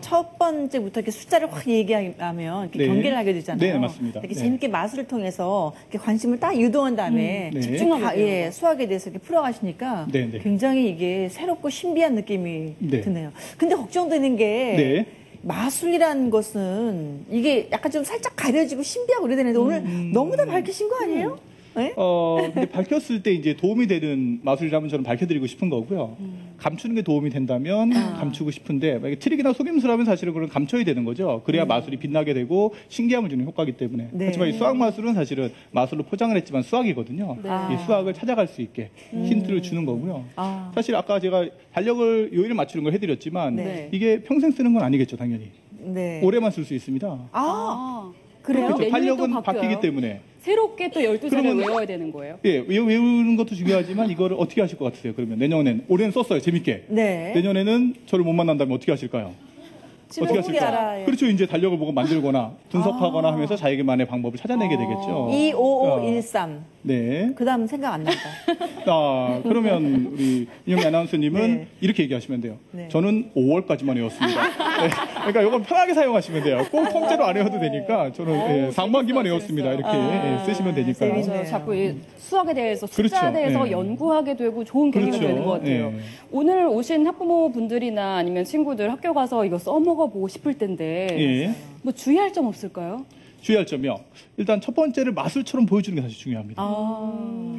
첫 번째부터 이렇게 숫자를 확 얘기하면 이렇게 네. 경계를 하게 되잖아요. 네, 맞습니다. 이렇게 네. 재밌게 마술을 통해서 이렇게 관심을 딱 유도한 다음에 네. 집중하게 다, 돼요. 예, 수학에 대해서 이렇게 풀어가시니까 네, 네. 굉장히 이게 새롭고 신비한 느낌이 네. 드네요. 근데 걱정되는 게 네. 마술이라는 것은 이게 약간 좀 살짝 가려지고 신비하고 그래야 되는데 오늘 너무 다 밝히신 거 아니에요? 네? 근데 밝혔을 때 이제 도움이 되는 마술이라면 저는 밝혀드리고 싶은 거고요. 감추는 게 도움이 된다면 감추고 싶은데, 만약에 트릭이나 속임수라면 사실은 그런 감춰야 되는 거죠. 그래야 마술이 빛나게 되고 신기함을 주는 효과이기 때문에. 네. 하지만 이 수학 마술은 사실은 마술로 포장을 했지만 수학이거든요. 이 수학을 찾아갈 수 있게 힌트를 주는 거고요. 아. 사실 아까 제가 달력을 요일을 맞추는 걸 해드렸지만 네. 이게 평생 쓰는 건 아니겠죠, 당연히. 네. 올해만 쓸 수 있습니다. 아, 그래요? 그렇죠. 내년에 또 달력은 바뀌어요? 바뀌기 때문에. 새롭게 또 12자를 그러면- 외워야 되는 거예요? 예, 외우는 것도 중요하지만 이거를 어떻게 하실 것 같으세요? 그러면 내년엔 올해는 썼어요, 재밌게. 네. 내년에는 저를 못 만난다면 어떻게 하실까요? 어떻게 어떻게 알아요? 그렇죠. 이제 달력을 보고 만들거나 분석하거나 하면서 자기만의 방법을 찾아내게 되겠죠. 25513. 네. 그 다음 생각 안 난다. 그러면 우리 윤영미 아나운서님은 네. 이렇게 얘기하시면 돼요. 네. 저는 5월까지만 외웠습니다. 네. 그러니까 이건 편하게 사용하시면 돼요. 꼭 통째로 안 외워도 되니까 저는 상반기만 외웠습니다. 이렇게 쓰시면 되니까요. 재밌어요. 맞아요. 자꾸 이 수학에 대해서 숫자에 그렇죠. 대해서 네. 연구하게 되고 좋은 계기가 그렇죠. 되는 것 같아요. 네. 오늘 오신 학부모 분들이나 아니면 친구들 학교 가서 이거 써먹어 보고 싶을 텐데 예. 뭐 주의할 점 없을까요? 주의할 점이요. 일단 첫 번째를 마술처럼 보여주는 게 사실 중요합니다.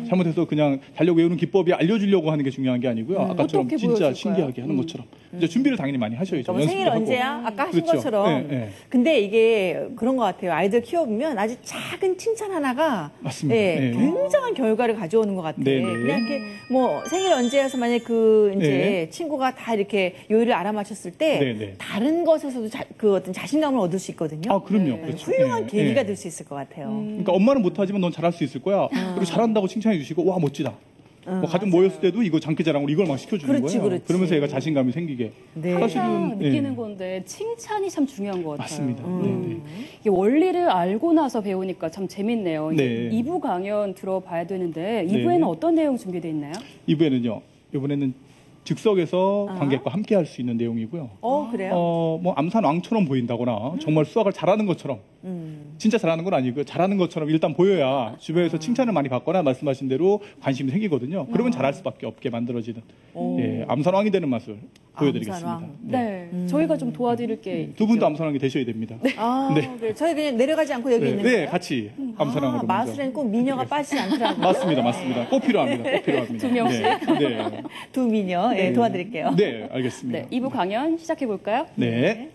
잘못해서 그냥 달력 외우는 기법이 알려주려고 하는 게 중요한 게 아니고요. 아까처럼 어떻게 진짜 보여줄까요? 신기하게 하는 것처럼. 이제 준비를 당연히 많이 하셔야죠. 뭐 생일 연습도 하고. 언제야? 아까 하신 그렇죠. 것처럼. 네, 네. 근데 이게 그런 것 같아요. 아이들 키워보면 아주 작은 칭찬 하나가 맞습니다. 예, 네. 굉장한 결과를 가져오는 것 같아요. 네, 네. 그냥 이렇게 뭐 생일 언제여서 만약에 그 이제 네. 친구가 다 이렇게 요일을 알아맞혔을 때 네, 네. 다른 것에서도 그 어떤 자신감을 얻을 수 있거든요. 아, 그럼요. 네, 그렇죠. 훌륭한 네, 계기가 네. 될 수 있을 것 같아요. 그러니까 엄마는 못하지만 넌 잘할 수 있을 거야. 그리고 잘한다고 칭찬해 주시고 와 멋지다. 뭐 가족 모였을 때도 이거 장기자랑으로 이걸 막 시켜주는 그렇지, 거예요. 그렇지. 그러면서 얘가 자신감이 생기게. 네. 항상 예. 느끼는 건데 칭찬이 참 중요한 것 같아요. 맞습니다. 네, 네. 이게 원리를 알고 나서 배우니까 참 재밌네요. 네. 2부 강연 들어봐야 되는데 네. 2부에는 어떤 내용 준비되어 있나요? 2부에는요. 이번에는 즉석에서 관객과 함께 할 수 있는 내용이고요. 그래요? 뭐 암산왕처럼 보인다거나 정말 수학을 잘하는 것처럼 진짜 잘하는 건 아니고요. 잘하는 것처럼 일단 보여야 주변에서 칭찬을 많이 받거나 말씀하신 대로 관심이 생기거든요. 그러면 잘할 수밖에 없게 만들어지는 예, 암산왕이 되는 맛을 보여드리겠습니다. 암산왕. 네. 저희가 좀 도와드릴 게 두 분도 있죠. 암산왕이 되셔야 됩니다. 네. 그래. 저희 그냥 내려가지 않고 여기 있는 네, 거예요? 같이 암산왕으로 먼저. 마술에는 꼭 미녀가 빠지지 않더라고요. 맞습니다, 맞습니다. 꼭 필요합니다. 꼭 필요합니다. 두 명씩. 네, 두 미녀 예, 도와드릴게요. 네, 알겠습니다. 네, 2부 강연 시작해 볼까요? 네.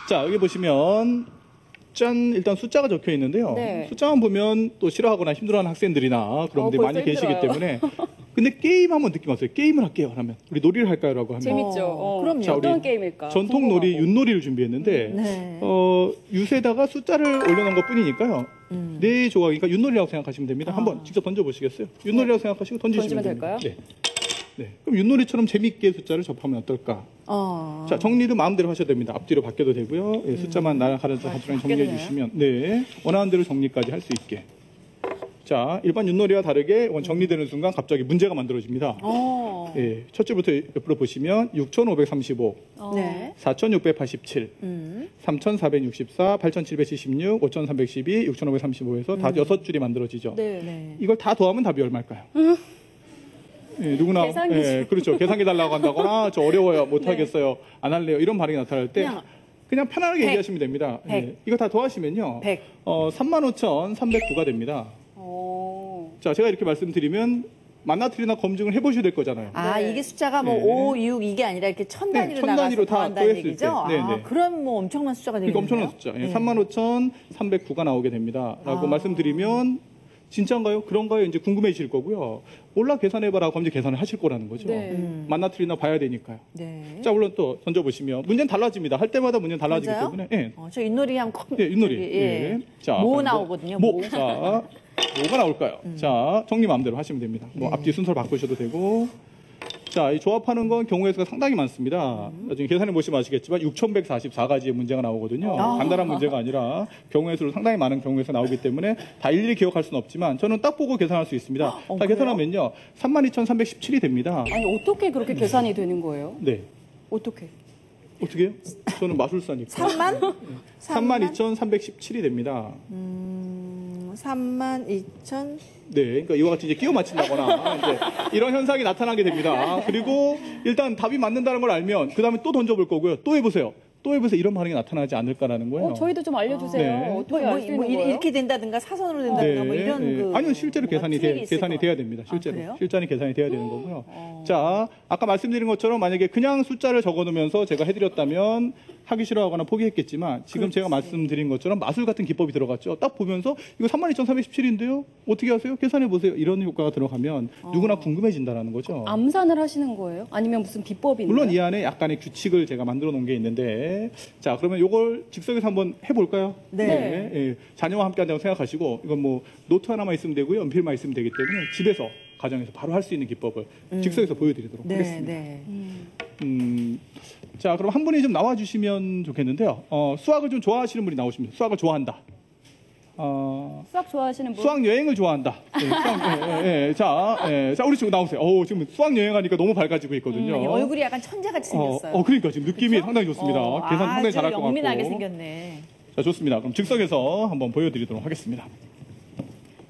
자, 여기 보시면 짠 일단 숫자가 적혀 있는데요. 네. 숫자만 보면 또 싫어하거나 힘들어하는 학생들이나 그런 분들이 벌써 많이 계시기 힘들어요. 때문에 근데 게임 한번 느낌 왔어요. 게임을 할게요. 그러면 우리 놀이를 할까요라고 하면 재밌죠. 그럼요. 자, 우리 어떤 게임일까? 전통 놀이 궁금하고. 윷놀이를 준비했는데 네. 윷에다가 숫자를 올려놓은 것뿐이니까요. 네 조각이니까 윷놀이라고 생각하시면 됩니다. 한번 직접 던져보시겠어요? 윷놀이라고 생각하시고 던지시면 던지면 됩니다. 될까요? 네. 네. 그럼 윷놀이처럼 재밌게 숫자를 접하면 어떨까? 자, 정리도 마음대로 하셔도 됩니다. 앞뒤로 바뀌어도 되고요. 예, 숫자만 나가는 하지만 정리해 되나요? 주시면 네, 원하는 대로 정리까지 할 수 있게. 자, 일반 윷놀이와 다르게 정리되는 순간 갑자기 문제가 만들어집니다. 예, 첫 줄부터 옆으로 보시면 6,535, 네. 4,687, 3,464, 8,776, 5,312, 6,535에서 다 6줄이 만들어지죠. 네. 이걸 다 더하면 답이 얼마일까요? 예, 누구나 계산기 예, 그렇죠. 계산기 달라고 한다거나 저 어려워요, 못 하겠어요, 안 할래요 이런 반응이 나타날 때 그냥 편안하게 얘기하시면 됩니다. 예, 이거 다 더하시면요, 35,309가 됩니다. 자, 제가 이렇게 말씀드리면 만나트리나 검증을 해보셔야 될 거잖아요. 아, 이게 숫자가 뭐 네. 5, 6 이게 아니라 이렇게 천 단위로 네, 천 나가서 단위로 다 더한다는 더했을 얘기죠? 때. 네, 네. 그럼 뭐 엄청난 숫자가 되겠네요. 그러니까 엄청난 숫자. 예, 35,309가 나오게 됩니다. 라고 말씀드리면 진짜인가요? 그런가요? 이제 궁금해질 거고요. 몰라 계산해봐라. 그럼 이제 계산을 하실 거라는 거죠. 네. 만나트리나 봐야 되니까요. 네. 자, 물론 또 던져보시면 문제는 달라집니다. 할 때마다 문제는 달라지기 맞아요? 때문에. 예. 저 윷놀이 하면 꼭 예, 윷놀이. 저기, 예. 자, 모 그럼 나오거든요. 뭐, 모. 자, 뭐가 나올까요? 자, 정리 마음대로 하시면 됩니다. 네. 뭐 앞뒤 순서를 바꾸셔도 되고. 자, 이 조합하는 건 경우의 수가 상당히 많습니다. 나중에 계산해 보시면 아시겠지만 6,144가지의 문제가 나오거든요. 간단한 문제가 아니라 경우의 수로 상당히 많은 경우의 수가 나오기 때문에 다 일일이 기억할 수는 없지만 저는 딱 보고 계산할 수 있습니다. 다 그래요? 계산하면요, 32,317이 됩니다. 아니 어떻게 그렇게 계산이 되는 거예요? 네. 어떻게? 어떻게 해요? 저는 마술사니까. 32,317이 됩니다. 32,000. 네, 그러니까 이와 같이 이제 끼워 맞춘다거나 이제 이런 현상이 나타나게 됩니다. 그리고 일단 답이 맞는다는 걸 알면 그 다음에 또 던져볼 거고요. 또 해보세요. 이런 반응이 나타나지 않을까라는 거예요. 저희도 좀 알려주세요. 네. 어떻게 알 수 있는 거예요? 이렇게 된다든가 사선으로 된다든가 뭐 이런 그 아니요, 실제로 뭔가 계산이 트릭이 있을 계산이 것 돼야 됩니다. 실제로 그래요? 실전이 계산이 돼야 되는 거고요. 자, 아까 말씀드린 것처럼 만약에 그냥 숫자를 적어놓으면서 제가 해드렸다면 하기 싫어하거나 포기했겠지만 지금 제가 말씀드린 것처럼 마술 같은 기법이 들어갔죠. 딱 보면서 이거 32,317인데요. 어떻게 하세요? 계산해 보세요. 이런 효과가 들어가면 누구나 궁금해진다라는 거죠. 암산을 하시는 거예요? 아니면 무슨 비법이 있나요? 물론 이 안에 약간의 규칙을 제가 만들어 놓은 게 있는데, 자, 그러면 요걸 즉석에서 한번 해볼까요? 네. 예, 자녀와 함께 한다고 생각하시고, 이건 뭐 노트 하나만 있으면 되고요, 연필만 있으면 되기 때문에 집에서, 가정에서 바로 할 수 있는 기법을 즉석에서 보여드리도록 네, 하겠습니다. 네. 자, 그럼 한 분이 좀 나와주시면 좋겠는데요. 수학을 좀 좋아하시는 분이 나오시면, 수학을 좋아한다. 수학 좋아하시는 분? 수학 여행을 좋아한다. 자, 우리 친구 나오세요. 지금 수학 여행하니까 너무 밝아지고 있거든요. 얼굴이 약간 천재같이 생겼어요. 그러니까 지금 느낌이 상당히 좋습니다. 계산 상당히 잘할 것 같고. 영민하게 생겼네. 자, 좋습니다. 그럼 즉석에서 한번 보여드리도록 하겠습니다.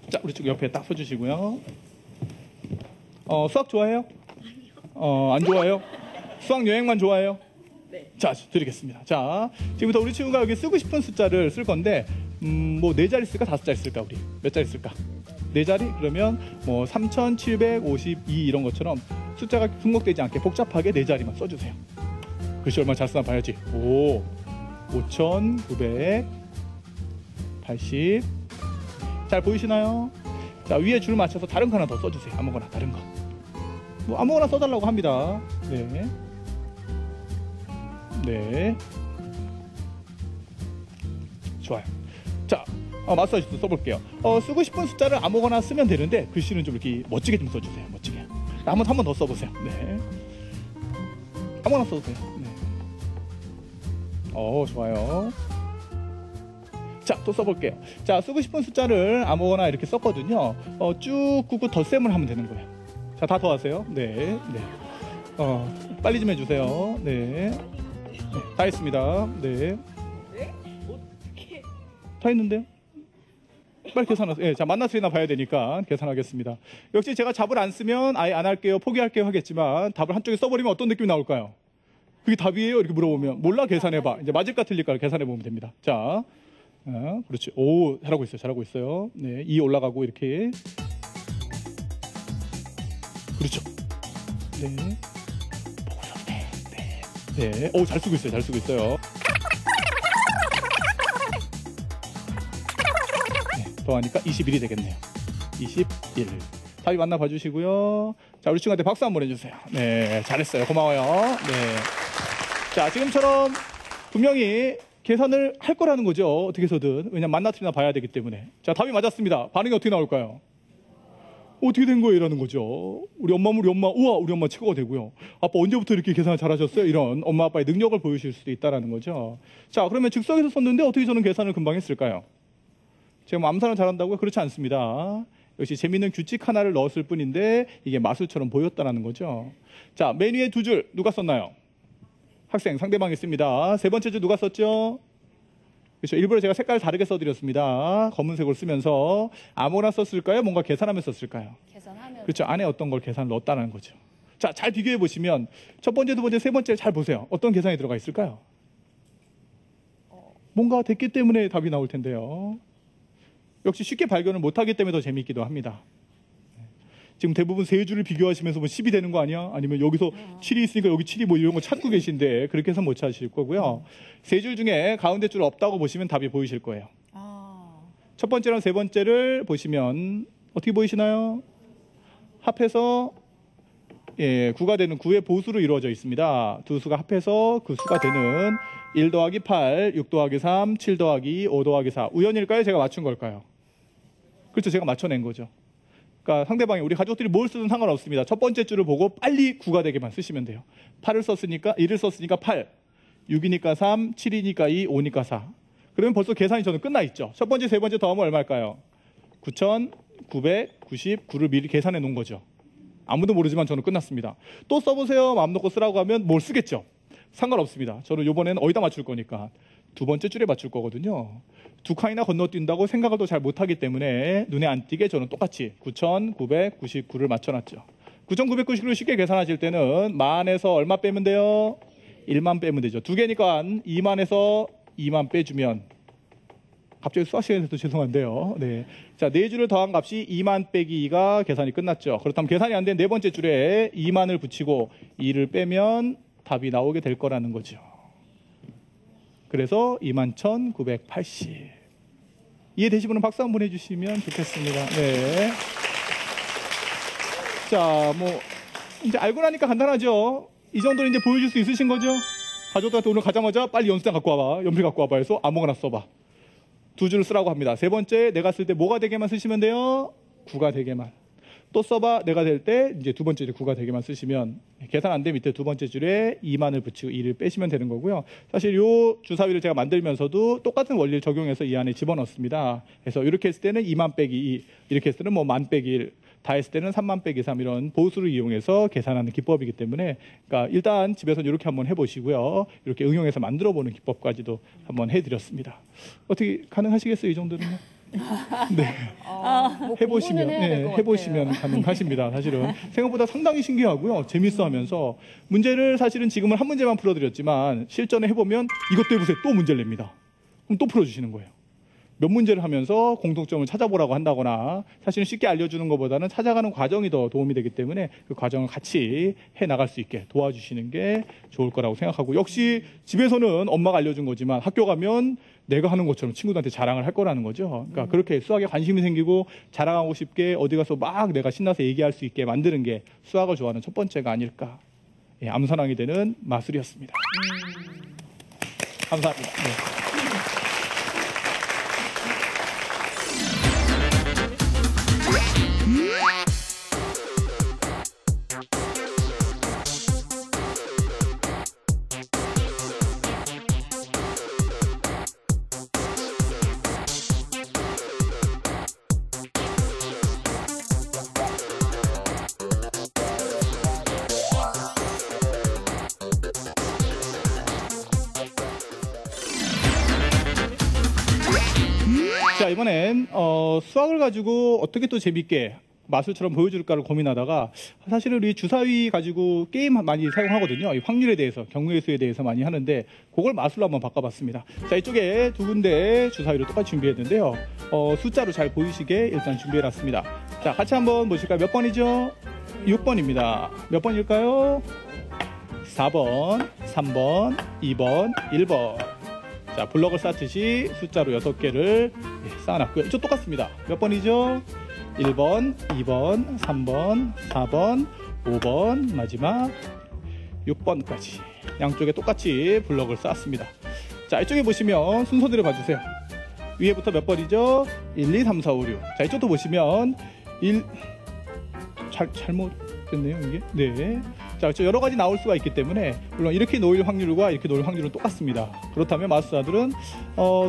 자, 우리 친구 옆에 딱 서주시고요. 수학 좋아해요? 안 좋아해요? 수학 여행만 좋아해요? 네. 자, 드리겠습니다. 자, 지금부터 우리 친구가 여기 쓰고 싶은 숫자를 쓸 건데, 뭐, 4자리 쓸까? 5자리 쓸까? 우리? 몇 자리 쓸까? 4자리? 그러면 뭐, 3,752 이런 것처럼 숫자가 등록되지 않게 복잡하게 4자리만 써주세요. 글씨 얼마나 잘 쓰나 봐야지. 5,980. 잘 보이시나요? 자, 위에 줄 맞춰서 다른 거 하나 더 써주세요. 아무거나, 다른 거. 뭐, 아무거나 써달라고 합니다. 네. 네. 좋아요. 자, 마사지도 써볼게요. 쓰고 싶은 숫자를 아무거나 쓰면 되는데, 글씨는 좀 이렇게 멋지게 좀 써주세요. 멋지게. 한 번 더 써보세요. 네. 아무거나 써주세요. 네. 좋아요. 자, 또 써볼게요. 자, 쓰고 싶은 숫자를 아무거나 이렇게 썼거든요. 쭉 긋고 덧셈을 하면 되는 거예요. 자, 다 더하세요. 네, 네. 빨리 좀 해주세요. 네. 네, 다 했습니다. 네. 다 했는데요? 빨리 계산하세요. 네, 자, 만나서나 봐야 되니까 계산하겠습니다. 역시 제가 답을 안 쓰면 아예 안 할게요, 포기할게요 하겠지만 답을 한쪽에 써버리면 어떤 느낌이 나올까요? 그게 답이에요? 이렇게 물어보면 몰라, 계산해봐. 이제 맞을까 틀릴까 계산해보면 됩니다. 자, 그렇지. 오, 잘하고 있어요. 잘하고 있어요. 네, 2 올라가고 이렇게. 그렇죠. 네. 네. 네. 오, 잘 쓰고 있어요. 잘 쓰고 있어요. 네, 더하니까 21이 되겠네요. 21. 답이 맞나 봐주시고요. 자, 우리 친구한테 박수 한번 해주세요. 네, 잘했어요. 고마워요. 네. 자, 지금처럼 분명히 계산을 할 거라는 거죠. 어떻게 해서든. 왜냐면 만나트리나 봐야 되기 때문에. 자, 답이 맞았습니다. 반응이 어떻게 나올까요? 어떻게 된 거예요? 이라는 거죠. 우리 엄마, 우와, 우리 엄마 최고가 되고요. 아빠 언제부터 이렇게 계산을 잘하셨어요? 이런 엄마, 아빠의 능력을 보여주실 수도 있다는 거죠. 자, 그러면 즉석에서 썼는데 어떻게 저는 계산을 금방 했을까요? 제가 뭐 암산을 잘한다고요? 그렇지 않습니다. 역시 재미있는 규칙 하나를 넣었을 뿐인데 이게 마술처럼 보였다는 거죠. 자, 메뉴의 두 줄 누가 썼나요? 학생, 상대방이 씁니다. 세 번째 줄 누가 썼죠? 그렇죠. 일부러 제가 색깔 다르게 써드렸습니다. 검은색으로 쓰면서 아무나 썼을까요? 뭔가 계산하면서 썼을까요? 계산하면. 그렇죠. 안에 어떤 걸 계산을 넣었다는 거죠. 자, 잘 비교해 보시면 첫 번째, 두 번째, 세 번째 잘 보세요. 어떤 계산이 들어가 있을까요? 뭔가 됐기 때문에 답이 나올 텐데요. 역시 쉽게 발견을 못하기 때문에 더 재미있기도 합니다. 지금 대부분 세 줄을 비교하시면서 뭐 10이 되는 거 아니야? 아니면 여기서 7이 있으니까 여기 7이 뭐 이런 거 찾고 계신데 그렇게 해서 못 찾으실 거고요. 세 줄 중에 가운데 줄 없다고 보시면 답이 보이실 거예요. 첫 번째랑 세 번째를 보시면 어떻게 보이시나요? 합해서 9가 되는 9의 보수로 이루어져 있습니다. 두 수가 합해서 그 수가 되는 1 더하기 8, 6 더하기 3, 7 더하기 2, 5 더하기 4. 우연일까요? 제가 맞춘 걸까요? 그렇죠. 제가 맞춰낸 거죠. 그러니까 상대방이 우리 가족들이 뭘 쓰든 상관없습니다. 첫 번째 줄을 보고 빨리 9가 되게만 쓰시면 돼요. 8을 썼으니까 1을 썼으니까 8, 6이니까 3, 7이니까 2, 5니까 4. 그러면 벌써 계산이 저는 끝나 있죠. 첫 번째, 세 번째 더하면 얼마일까요? 9,999를 미리 계산해 놓은 거죠. 아무도 모르지만 저는 끝났습니다. 또 써보세요. 마음 놓고 쓰라고 하면 뭘 쓰겠죠? 상관없습니다. 저는 이번에는 어디다 맞출 거니까 두 번째 줄에 맞출 거거든요. 두 칸이나 건너뛴다고 생각을 또 잘 못하기 때문에 눈에 안 띄게 저는 똑같이 9,999를 맞춰놨죠. 9,999를 쉽게 계산하실 때는 만에서 얼마 빼면 돼요? 1만 빼면 되죠. 두 개니까 2만에서 2만 빼주면 갑자기 수학 시간에 서 죄송한데요. 네. 자, 네 줄을 더한 값이 2만 빼기 2가 계산이 끝났죠. 그렇다면 계산이 안 된 네 번째 줄에 2만을 붙이고 2를 빼면 답이 나오게 될 거라는 거죠. 그래서 21,980. 이해되신 분은 박수 한번 해주시면 좋겠습니다. 네. 자, 뭐 이제 알고 나니까 간단하죠. 이 정도는 이제 보여줄 수 있으신 거죠? 가족들한테 오늘 가자마자 빨리 연습장 갖고 와봐, 연필 갖고 와봐 해서 아무거나 써봐. 두 줄을 쓰라고 합니다. 세 번째, 내가 쓸 때 뭐가 되게만 쓰시면 돼요? 9가 되게만. 또 써봐. 내가 될 때 이제 두 번째 줄 9가 되게만 쓰시면 계산 안 돼 밑에 두 번째 줄에 2만을 붙이고 2를 빼시면 되는 거고요. 사실 요 주사위를 제가 만들면서도 똑같은 원리를 적용해서 이 안에 집어넣습니다. 그래서 이렇게 했을 때는 2만 빼기 2, 이렇게 했을 때는 뭐 만 빼기 1, 다 했을 때는 3만 빼기 3 이런 보수를 이용해서 계산하는 기법이기 때문에 그러니까 일단 집에서 이렇게 한번 해보시고요. 이렇게 응용해서 만들어보는 기법까지도 한번 해드렸습니다. 어떻게 가능하시겠어요? 이 정도는요? 네. 뭐 해보시면, 공부는 해야 될것 같아요. 해보시면 가능하십니다. 사실은 생각보다 상당히 신기하고요. 재밌어하면서 문제를 사실은 지금은 한 문제만 풀어드렸지만 실전에 해보면 이것도 해보세요. 또 문제를 냅니다. 그럼 또 풀어주시는 거예요. 몇 문제를 하면서 공통점을 찾아보라고 한다거나 사실은 쉽게 알려주는 것보다는 찾아가는 과정이 더 도움이 되기 때문에 그 과정을 같이 해나갈 수 있게 도와주시는 게 좋을 거라고 생각하고 역시 집에서는 엄마가 알려준 거지만 학교 가면 내가 하는 것처럼 친구들한테 자랑을 할 거라는 거죠. 그러니까 그렇게 수학에 관심이 생기고 자랑하고 싶게 어디 가서 막 내가 신나서 얘기할 수 있게 만드는 게 수학을 좋아하는 첫 번째가 아닐까. 예, 암산왕이 되는 마술이었습니다. 감사합니다. 네. 자, 이번엔 수학을 가지고 어떻게 또 재밌게 마술처럼 보여줄까를 고민하다가 사실은 우리 주사위 가지고 게임 많이 사용하거든요. 이 확률에 대해서, 경우의 수에 대해서 많이 하는데 그걸 마술로 한번 바꿔봤습니다. 자, 이쪽에 두 군데 주사위를 똑같이 준비했는데요. 숫자로 잘 보이시게 일단 준비해놨습니다. 자, 같이 한번 보실까요? 몇 번이죠? 6번입니다. 몇 번일까요? 4번, 3번, 2번, 1번. 자, 블럭을 쌓듯이 숫자로 6개를 쌓아놨고요. 이쪽 똑같습니다. 몇 번이죠? 1번, 2번, 3번, 4번, 5번, 마지막 6번까지. 양쪽에 똑같이 블럭을 쌓았습니다. 자, 이쪽에 보시면 순서대로 봐주세요. 위에부터 몇 번이죠? 1, 2, 3, 4, 5, 6. 자, 이쪽도 보시면 잘못됐네요, 이게. 네. 자, 여러 가지 나올 수가 있기 때문에 물론 이렇게 놓일 확률과 이렇게 놓일 확률은 똑같습니다. 그렇다면 마술사들은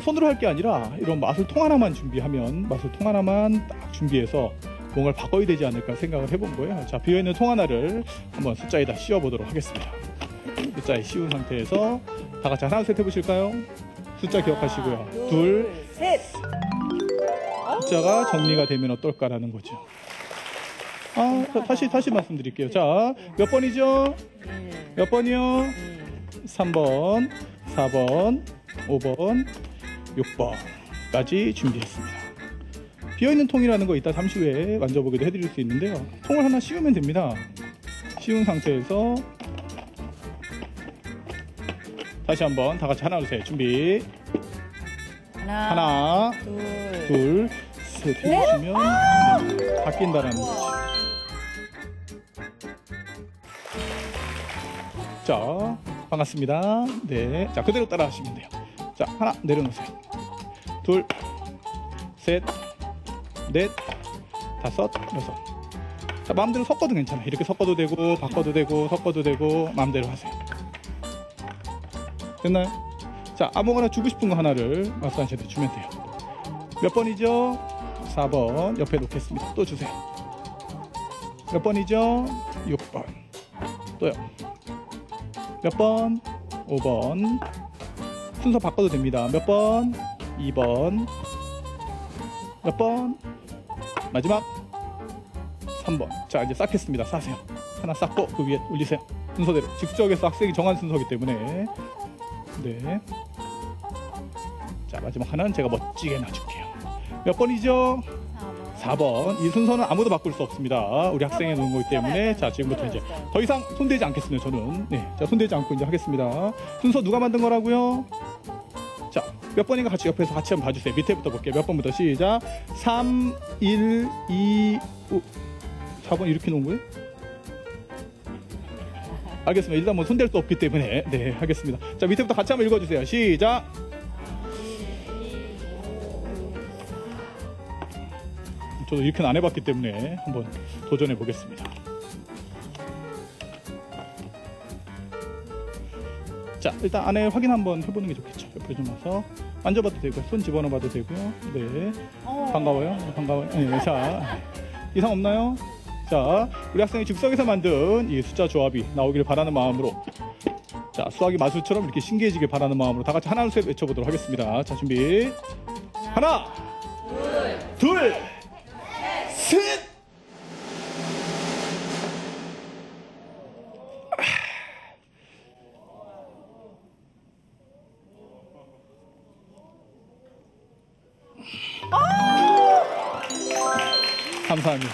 손으로 할 게 아니라 이런 마술통 하나만 준비하면 마술통 하나만 딱 준비해서 뭔가를 바꿔야 되지 않을까 생각을 해본 거예요. 자, 비어있는 통 하나를 한번 숫자에다 씌워보도록 하겠습니다. 숫자에 씌운 상태에서 다 같이 하나, 셋 해보실까요? 숫자 기억하시고요. 둘, 셋. 숫자가 정리가 되면 어떨까라는 거죠. 다시 말씀드릴게요. 자, 몇 번이죠? 몇 번이요? 3번, 4번, 5번, 6번까지 준비했습니다. 비어있는 통이라는 거 이따 잠시 후에 만져보기도 해드릴 수 있는데요. 통을 하나 씌우면 됩니다. 씌운 상태에서 다시 한번 다 같이 하나, 둘, 셋 준비. 하나, 둘, 셋 해주시면 바뀐다라는 거죠. 자, 반갑습니다. 네. 자, 그대로 따라 하시면 돼요. 자, 하나 내려놓으세요. 둘, 셋, 넷, 다섯, 여섯. 자, 마음대로 섞어도 괜찮아요. 이렇게 섞어도 되고, 바꿔도 되고, 섞어도 되고, 마음대로 하세요. 됐나요? 자, 아무거나 주고 싶은 거 하나를 마사지한테 주면 돼요. 몇 번이죠? 4번 옆에 놓겠습니다. 또 주세요. 몇 번이죠? 6번. 또요. 몇 번? 5번. 순서 바꿔도 됩니다. 몇 번? 2번. 몇 번? 마지막 3번. 자, 이제 쌓겠습니다. 쌓으세요. 하나 쌓고 그 위에 올리세요. 순서대로. 직접에서 학생이 정한 순서이기 때문에. 네. 자, 마지막 하나는 제가 멋지게 놔줄게요. 몇 번이죠? 4번. 이 순서는 아무도 바꿀 수 없습니다. 우리 학생이 놓은 거기 때문에. 자, 지금부터 이제 더 이상 손대지 않겠습니다. 저는. 네. 자, 손대지 않고 이제 하겠습니다. 순서 누가 만든 거라고요? 자, 몇 번인가 같이 옆에서 같이 한번 봐주세요. 밑에부터 볼게요. 몇 번부터 시작. 3, 1, 2, 5. 4번 이렇게 놓은 거예요? 알겠습니다. 일단 뭐 손댈 수 없기 때문에. 네, 하겠습니다. 자, 밑에부터 같이 한번 읽어주세요. 시작. 저도 이렇게는 안 해봤기 때문에 한번 도전해 보겠습니다. 자, 일단 안에 확인 한번 해보는 게 좋겠죠. 옆에 좀 와서 만져봐도 되고요. 손 집어넣어봐도 되고요. 네, 반가워요. 네, 반가워요. 네, 자, 이상 없나요? 자, 우리 학생이 즉석에서 만든 이 숫자 조합이 나오기를 바라는 마음으로, 자, 수학이 마술처럼 이렇게 신기해지길 바라는 마음으로 다 같이 하나, 둘, 셋 외쳐보도록 하겠습니다. 자, 준비. 하나, 둘, 셋! 감사합니다.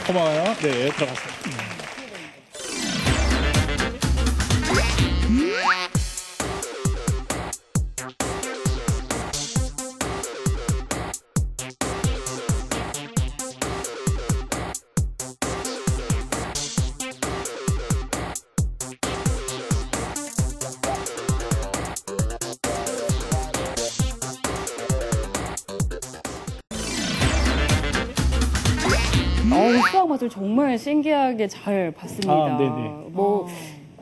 고마워요. 네, 들어가세요. 수학 마술 정말 신기하게 잘 봤습니다. 네네. 뭐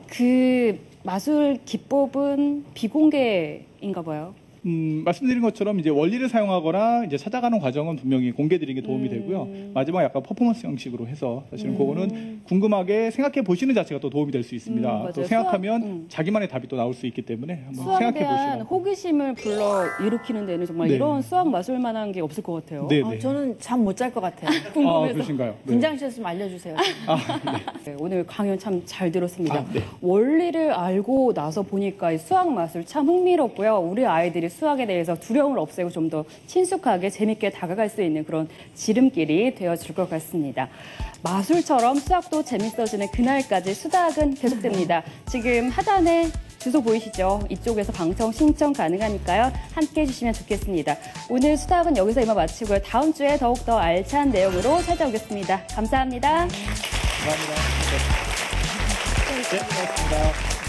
그 마술 기법은 비공개인가 봐요. 말씀드린 것처럼 이제 원리를 사용하거나 이제 찾아가는 과정은 분명히 공개드리는 게 도움이 되고요. 마지막에 약간 퍼포먼스 형식으로 해서 사실은 그거는 궁금하게 생각해 보시는 자체가 또 도움이 될 수 있습니다. 맞아요. 또 생각하면 수학, 자기만의 답이 또 나올 수 있기 때문에 한번 수학에 생각해 대한 보시면. 호기심을 불러 일으키는 데는 정말 네. 이런 수학 마술만한 게 없을 것 같아요. 네, 아, 네. 저는 잠 못 잘 것 같아요. 궁금해서. 그러신가요? 네. 분장실 좀 알려주세요. 네, 오늘 강연 참 잘 들었습니다. 아, 네. 원리를 알고 나서 보니까 이 수학 마술 참 흥미롭고요. 우리 아이들이 수학에 대해서 두려움을 없애고 좀 더 친숙하게 재밌게 다가갈 수 있는 그런 지름길이 되어줄 것 같습니다. 마술처럼 수학도 재밌어지는 그날까지 수다학은 계속됩니다. 지금 하단에 주소 보이시죠? 이쪽에서 방청 신청 가능하니까요. 함께해 주시면 좋겠습니다. 오늘 수다학은 여기서 이만 마치고요. 다음 주에 더욱더 알찬 내용으로 찾아오겠습니다. 감사합니다. 감사합니다. 네, 고맙습니다.